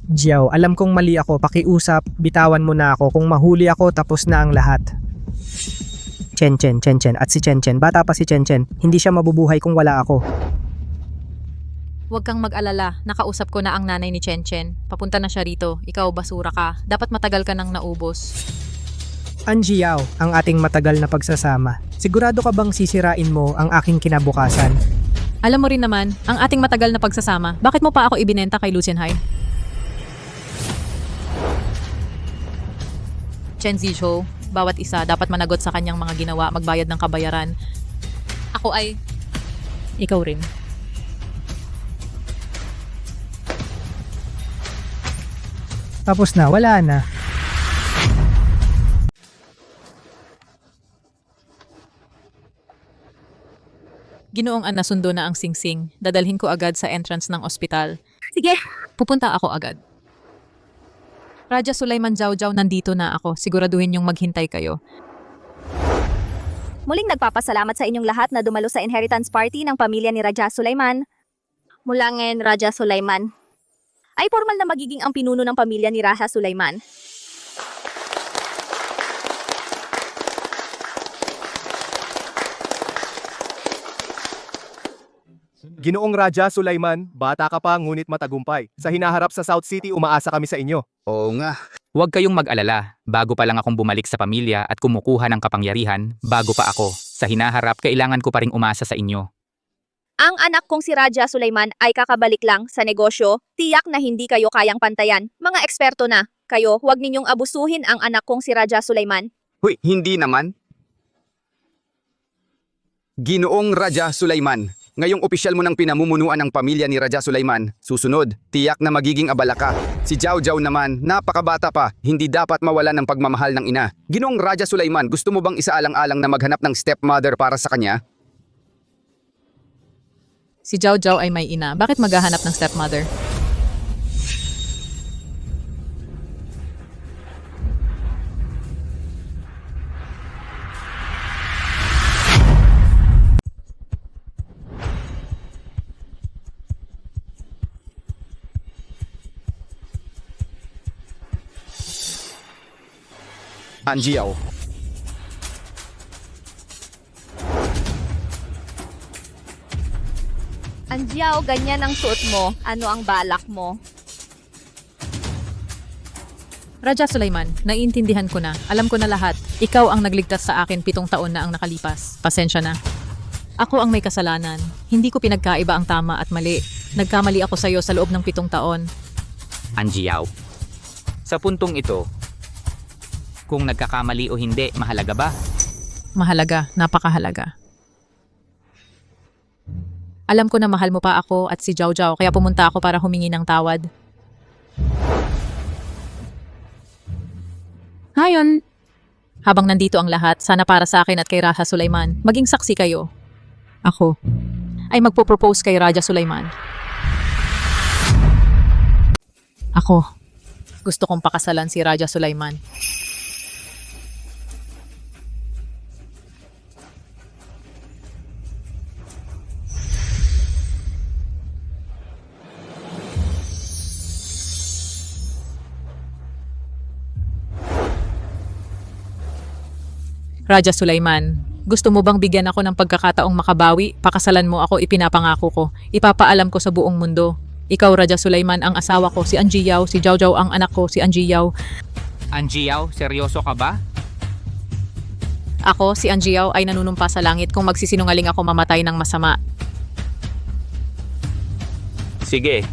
Jiao, alam kong mali ako, pakiusap, bitawan mo na ako, kung mahuli ako tapos na ang lahat. Chenchen, at si Chenchen, bata pa si Chenchen, hindi siya mabubuhay kung wala ako. Huwag kang mag-alala, nakausap ko na ang nanay ni Chenchen. Papunta na siya rito, ikaw basura ka, dapat matagal ka nang naubos. Jiao, ang ating matagal na pagsasama, sigurado ka bang sisirain mo ang aking kinabukasan? Alam mo rin naman, ang ating matagal na pagsasama, bakit mo pa ako ibinenta kay Lucianhai? Chen Zizhou, bawat isa dapat managot sa kanyang mga ginawa, magbayad ng kabayaran. Ako ay... Ikaw rin. Tapos na, wala na. Ginoong An, nasundo na ang singsing. Dadalhin ko agad sa entrance ng ospital. Sige. Pupunta ako agad. Raja Sulaiman Jiao, nandito na ako. Siguraduhin yung maghintay kayo. Muling nagpapasalamat sa inyong lahat na dumalo sa inheritance party ng pamilya ni Raja Sulaiman. Mula ngayon, Raja Sulaiman ay formal na magiging ang pinuno ng pamilya ni Raja Sulaiman. Ginoong Raja Sulaiman, bata ka pa ngunit matagumpay. Sa hinaharap sa South City, umaasa kami sa inyo. Oo nga. Huwag kayong mag-alala, bago pa lang akong bumalik sa pamilya at kumukuha ng kapangyarihan, bago pa ako. Sa hinaharap, kailangan ko pa ring umasa sa inyo. Ang anak kong si Raja Sulaiman ay kakabalik lang sa negosyo. Tiyak na hindi kayo kayang pantayan. Mga eksperto na. Kayo, huwag ninyong abusuhin ang anak kong si Raja Sulaiman. Huy, hindi naman. Ginoong Raja Sulaiman, ngayong opisyal mo ng pinamumunuan ng pamilya ni Raja Sulaiman. Susunod, tiyak na magiging abala ka. Si Jiao naman, napakabata pa, hindi dapat mawalan ng pagmamahal ng ina. Ginoong Raja Sulaiman, gusto mo bang isaalang-alang na maghanap ng stepmother para sa kanya? Si Jiao ay may ina. Bakit maghahanap ng stepmother? Jiao. Jiao, ganyan ang suot mo. Ano ang balak mo? Raja Sulaiman, naiintindihan ko na. Alam ko na lahat. Ikaw ang nagligtas sa akin 7 taon na ang nakalipas. Pasensya na. Ako ang may kasalanan. Hindi ko pinagkaiba ang tama at mali. Nagkamali ako sa iyo sa loob ng 7 taon. Jiao. Sa puntong ito, kung nagkakamali o hindi, mahalaga ba? Mahalaga, napakahalaga. Alam ko na mahal mo pa ako at si Jiao, kaya pumunta ako para humingi ng tawad. Ngayon, habang nandito ang lahat, sana para sa akin at kay Raja Sulaiman, maging saksi kayo. Ako ay magpo-propose kay Raja Sulaiman. Ako, gusto kong pakasalan si Raja Sulaiman. Raja Sulaiman, gusto mo bang bigyan ako ng pagkakataong makabawi? Pakasalan mo ako, ipinapangako ko. Ipapaalam ko sa buong mundo. Ikaw, Raja Sulaiman, ang asawa ko, si Jiao, si Jiao ang anak ko, si Jiao. Jiao, seryoso ka ba? Ako, si Jiao, ay nanunumpa sa langit kung magsisinungaling ako mamatay ng masama. Sige.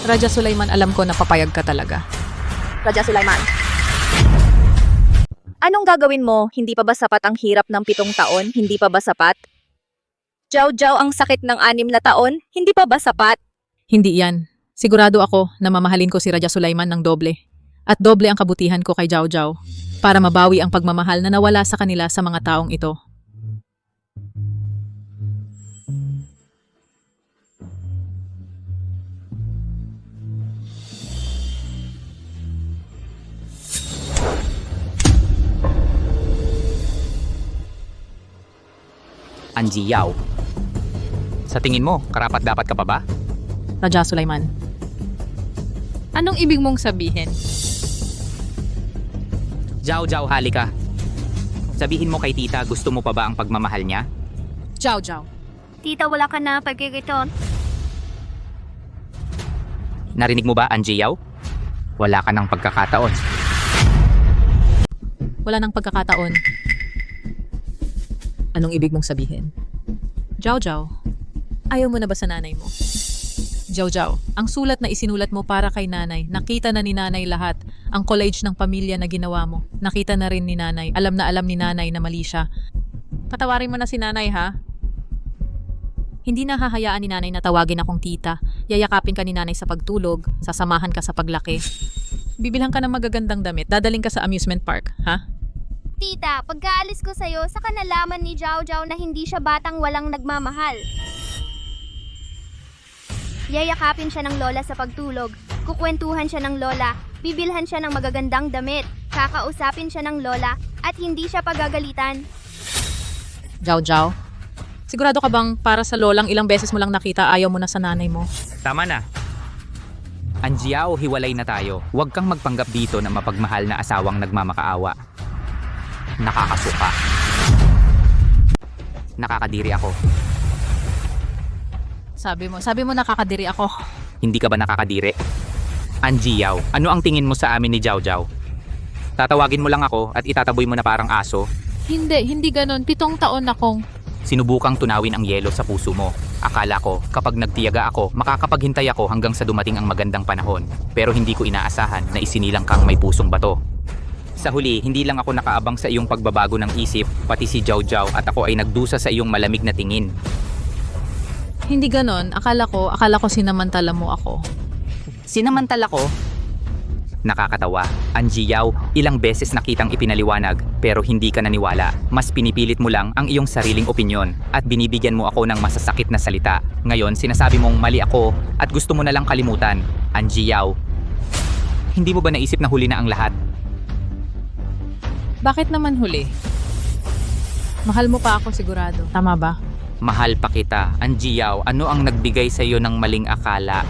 Raja Sulaiman, alam ko na papayag ka talaga. Raja Sulaiman. Anong gagawin mo? Hindi pa ba sapat ang hirap ng 7 taon? Hindi pa ba sapat? Jiao ang sakit ng 6 na taon, hindi pa ba sapat? Hindi yan. Sigurado ako na mamahalin ko si Raja Sulaiman ng doble. At doble ang kabutihan ko kay Jiao Jiao para mabawi ang pagmamahal na nawala sa kanila sa mga taong ito. Anjiao. Sa tingin mo, karapat dapat ka pa ba? Raja Sulaiman. Anong ibig mong sabihin? Jiao Jiao, halika. Sabihin mo kay tita, gusto mo pa ba ang pagmamahal niya? Jiao Jiao. Tita, wala ka na pagkikiton. Narinig mo ba, Anjiao? Wala ka ng pagkakataon. Wala nang pagkakataon. Anong ibig mong sabihin? Jiao Jiao, ayaw mo na ba sa nanay mo? Jiao Jiao, ang sulat na isinulat mo para kay nanay, nakita na ni nanay lahat. Ang college ng pamilya na ginawa mo, nakita na rin ni nanay. Alam na alam ni nanay na mali siya. Patawarin mo na si nanay, ha? Hindi na hahayaan ni nanay na tawagin akong tita. Yayakapin ka ni nanay sa pagtulog, sasamahan ka sa paglaki. Bibilhan ka ng magagandang damit, dadaling ka sa amusement park, ha? Tita, pagkaalis ko sa'yo, saka nalaman ni Jiao Jiao na hindi siya batang walang nagmamahal. Yayakapin siya ng lola sa pagtulog, kukwentuhan siya ng lola, bibilhan siya ng magagandang damit, kakausapin siya ng lola, at hindi siya pagagalitan. Jiao Jiao, sigurado ka bang para sa lolang ilang beses mo lang nakita ayaw mo na sa nanay mo? Tama na. Anjiao, hiwalay na tayo. Huwag kang magpanggap dito na mapagmahal na asawang nagmamakaawa. Nakakasuka. Nakakadiri ako. Sabi mo nakakadiri ako. Hindi ka ba nakakadiri? Anjiao, ano ang tingin mo sa amin ni Jiao Jiao? Tatawagin mo lang ako at itataboy mo na parang aso? Hindi ganon. 7 taon akong... Sinubukang tunawin ang yelo sa puso mo. Akala ko, kapag nagtiyaga ako, makakapaghintay ako hanggang sa dumating ang magandang panahon. Pero hindi ko inaasahan na isinilang kang may pusong bato. Sa huli, hindi lang ako nakaabang sa iyong pagbabago ng isip, pati si Jiao Jiao at ako ay nagdusa sa iyong malamig na tingin. Hindi ganon. Akala ko sinamantala mo ako. Sinamantala ko? Nakakatawa. Anjiao, ilang beses nakitang ipinaliwanag pero hindi ka naniwala. Mas pinipilit mo lang ang iyong sariling opinyon at binibigyan mo ako ng masasakit na salita. Ngayon, sinasabi mong mali ako at gusto mo na lang kalimutan. Anjiao, hindi mo ba naisip na huli na ang lahat? Bakit naman huli? Mahal mo pa ako sigurado. Tama ba? Mahal pa kita. Anjiao, ano ang nagbigay sa iyo ng maling akala?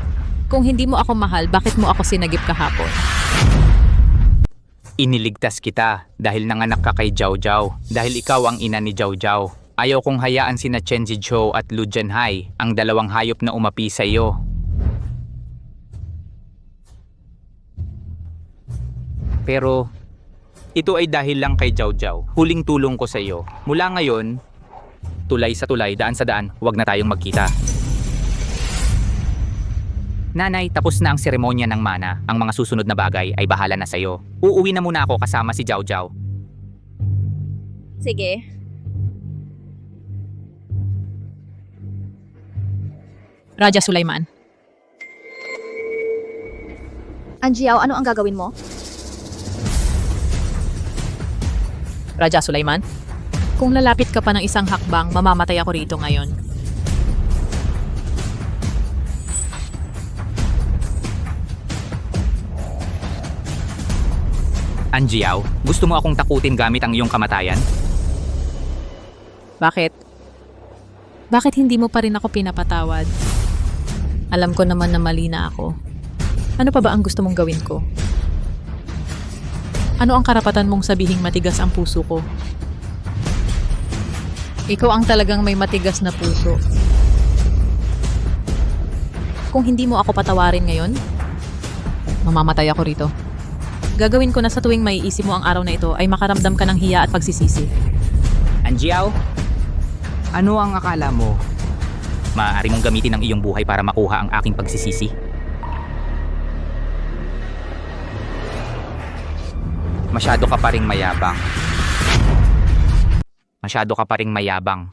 Kung hindi mo ako mahal, bakit mo ako sinagip kahapon? Iniligtas kita dahil nanganak ka kay Jiao Jiao. Dahil ikaw ang ina ni Jiao Jiao. Ayaw kong hayaan sina Chen Zizhou at Lu Jianhai, ang dalawang hayop na umapi sa iyo. Pero ito ay dahil lang kay Jiao Jiao. Huling tulong ko sa iyo. Mula ngayon, tulay sa tulay, daan sa daan, huwag na tayong magkita. Nanay, tapos na ang seremonya ng mana. Ang mga susunod na bagay ay bahala na sa'yo. Uuwi na muna ako kasama si Jiao Jiao. Sige. Raja Sulaiman. Anjiao, ano ang gagawin mo? Raja Sulaiman? Kung lalapit ka pa ng isang hakbang, mamamatay ako rito ngayon. Anjiao, gusto mo akong takutin gamit ang iyong kamatayan? Bakit? Bakit hindi mo pa rin ako pinapatawad? Alam ko naman na mali na ako. Ano pa ba ang gusto mong gawin ko? Ano ang karapatan mong sabihing matigas ang puso ko? Ikaw ang talagang may matigas na puso. Kung hindi mo ako patawarin ngayon, mamamatay ako rito. Gagawin ko na sa tuwing maiisip mo ang araw na ito ay makaramdam ka ng hiya at pagsisisi. Anjiao, ano ang akala mo? Maaari mong gamitin ang iyong buhay para makuha ang aking pagsisisi? Masyado ka pa ring mayabang. Masyado ka pa ring mayabang.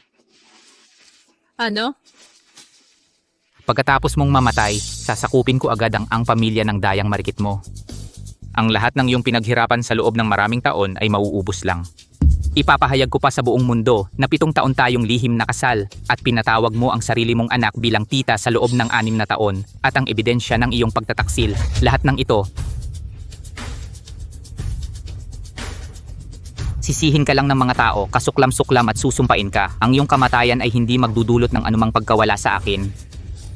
Ano? Pagkatapos mong mamatay, sasakupin ko agad ang pamilya ng dayang marikit mo. Ang lahat ng iyong pinaghirapan sa loob ng maraming taon ay mauubos lang. Ipapahayag ko pa sa buong mundo na 7 taon tayong lihim na kasal at pinatawag mo ang sarili mong anak bilang tita sa loob ng 6 na taon at ang ebidensya ng iyong pagtataksil. Lahat ng ito, sisihin ka lang ng mga tao, kasuklam-suklam at susumpain ka. Ang iyong kamatayan ay hindi magdudulot ng anumang pagkawala sa akin.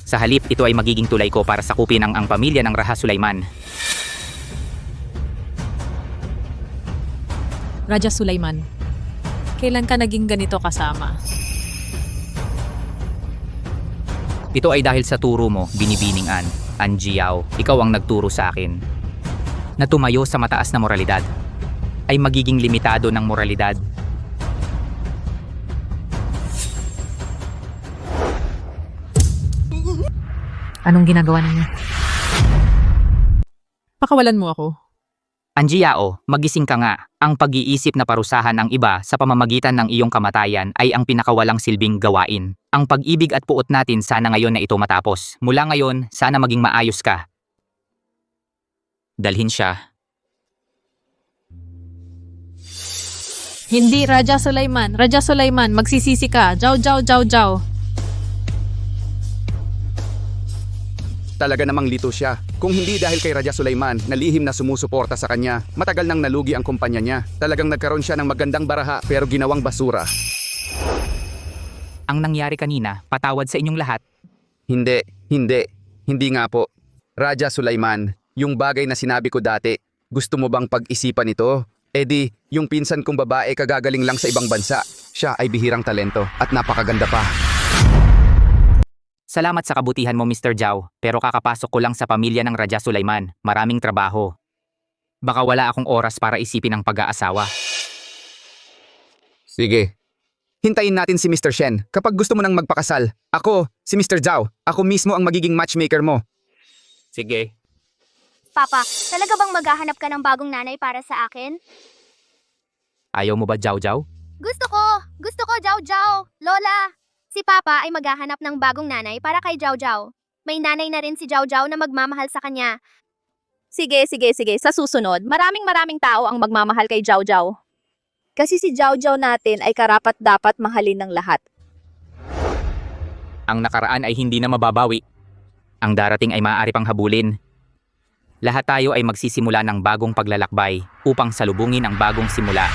Sa halip, ito ay magiging tulay ko para sakupin ang pamilya ng Raja Sulaiman. Raja Sulaiman, kailan ka naging ganito kasama? Ito ay dahil sa turo mo, Binibining Anjiao. Ikaw ang nagturo sa akin na tumayo sa mataas na moralidad ay magiging limitado ng moralidad. Anong ginagawa ninyo? Pakawalan mo ako. Anjiao, magising ka nga. Ang pag-iisip na parusahan ang iba sa pamamagitan ng iyong kamatayan ay ang pinakawalang silbing gawain. Ang pag-ibig at puot natin sana ngayon na ito matapos. Mula ngayon, sana maging maayos ka. Dalhin siya. Hindi, Raja Sulaiman. Raja Sulaiman, magsisisi ka. Jaw, jaw, jaw, jaw. Talaga namang lito siya. Kung hindi dahil kay Raja Sulaiman na lihim na sumusuporta sa kanya, matagal nang nalugi ang kumpanya niya. Talagang nagkaroon siya ng magandang baraha pero ginawang basura. Ang nangyari kanina, patawad sa inyong lahat. Hindi nga po. Raja Sulaiman, yung bagay na sinabi ko dati, gusto mo bang pag-isipan ito? Di, yung pinsan kong babae kagagaling lang sa ibang bansa. Siya ay bihirang talento at napakaganda pa. Salamat sa kabutihan mo, Mr. Zhao, pero kakapasok ko lang sa pamilya ng Raja Sulaiman. Maraming trabaho. Baka wala akong oras para isipin ang pag-aasawa. Sige. Hintayin natin si Mr. Shen. Kapag gusto mo nang magpakasal, ako, si Mr. Zhao, ako mismo ang magiging matchmaker mo. Sige. Papa, talaga bang maghahanap ka ng bagong nanay para sa akin? Ayaw mo ba, Zhao Zhao? Gusto ko, Jiao Jiao. Lola, si Papa ay maghahanap ng bagong nanay para kay Jiao Jiao. May nanay na rin si Jiao Jiao na magmamahal sa kanya. Sige. Sa susunod, maraming tao ang magmamahal kay Jiao Jiao. Kasi si Jiao Jiao natin ay karapat-dapat mahalin ng lahat. Ang nakaraan ay hindi na mababawi. Ang darating ay maaari pang habulin. Lahat tayo ay magsisimula ng bagong paglalakbay upang salubungin ang bagong simula.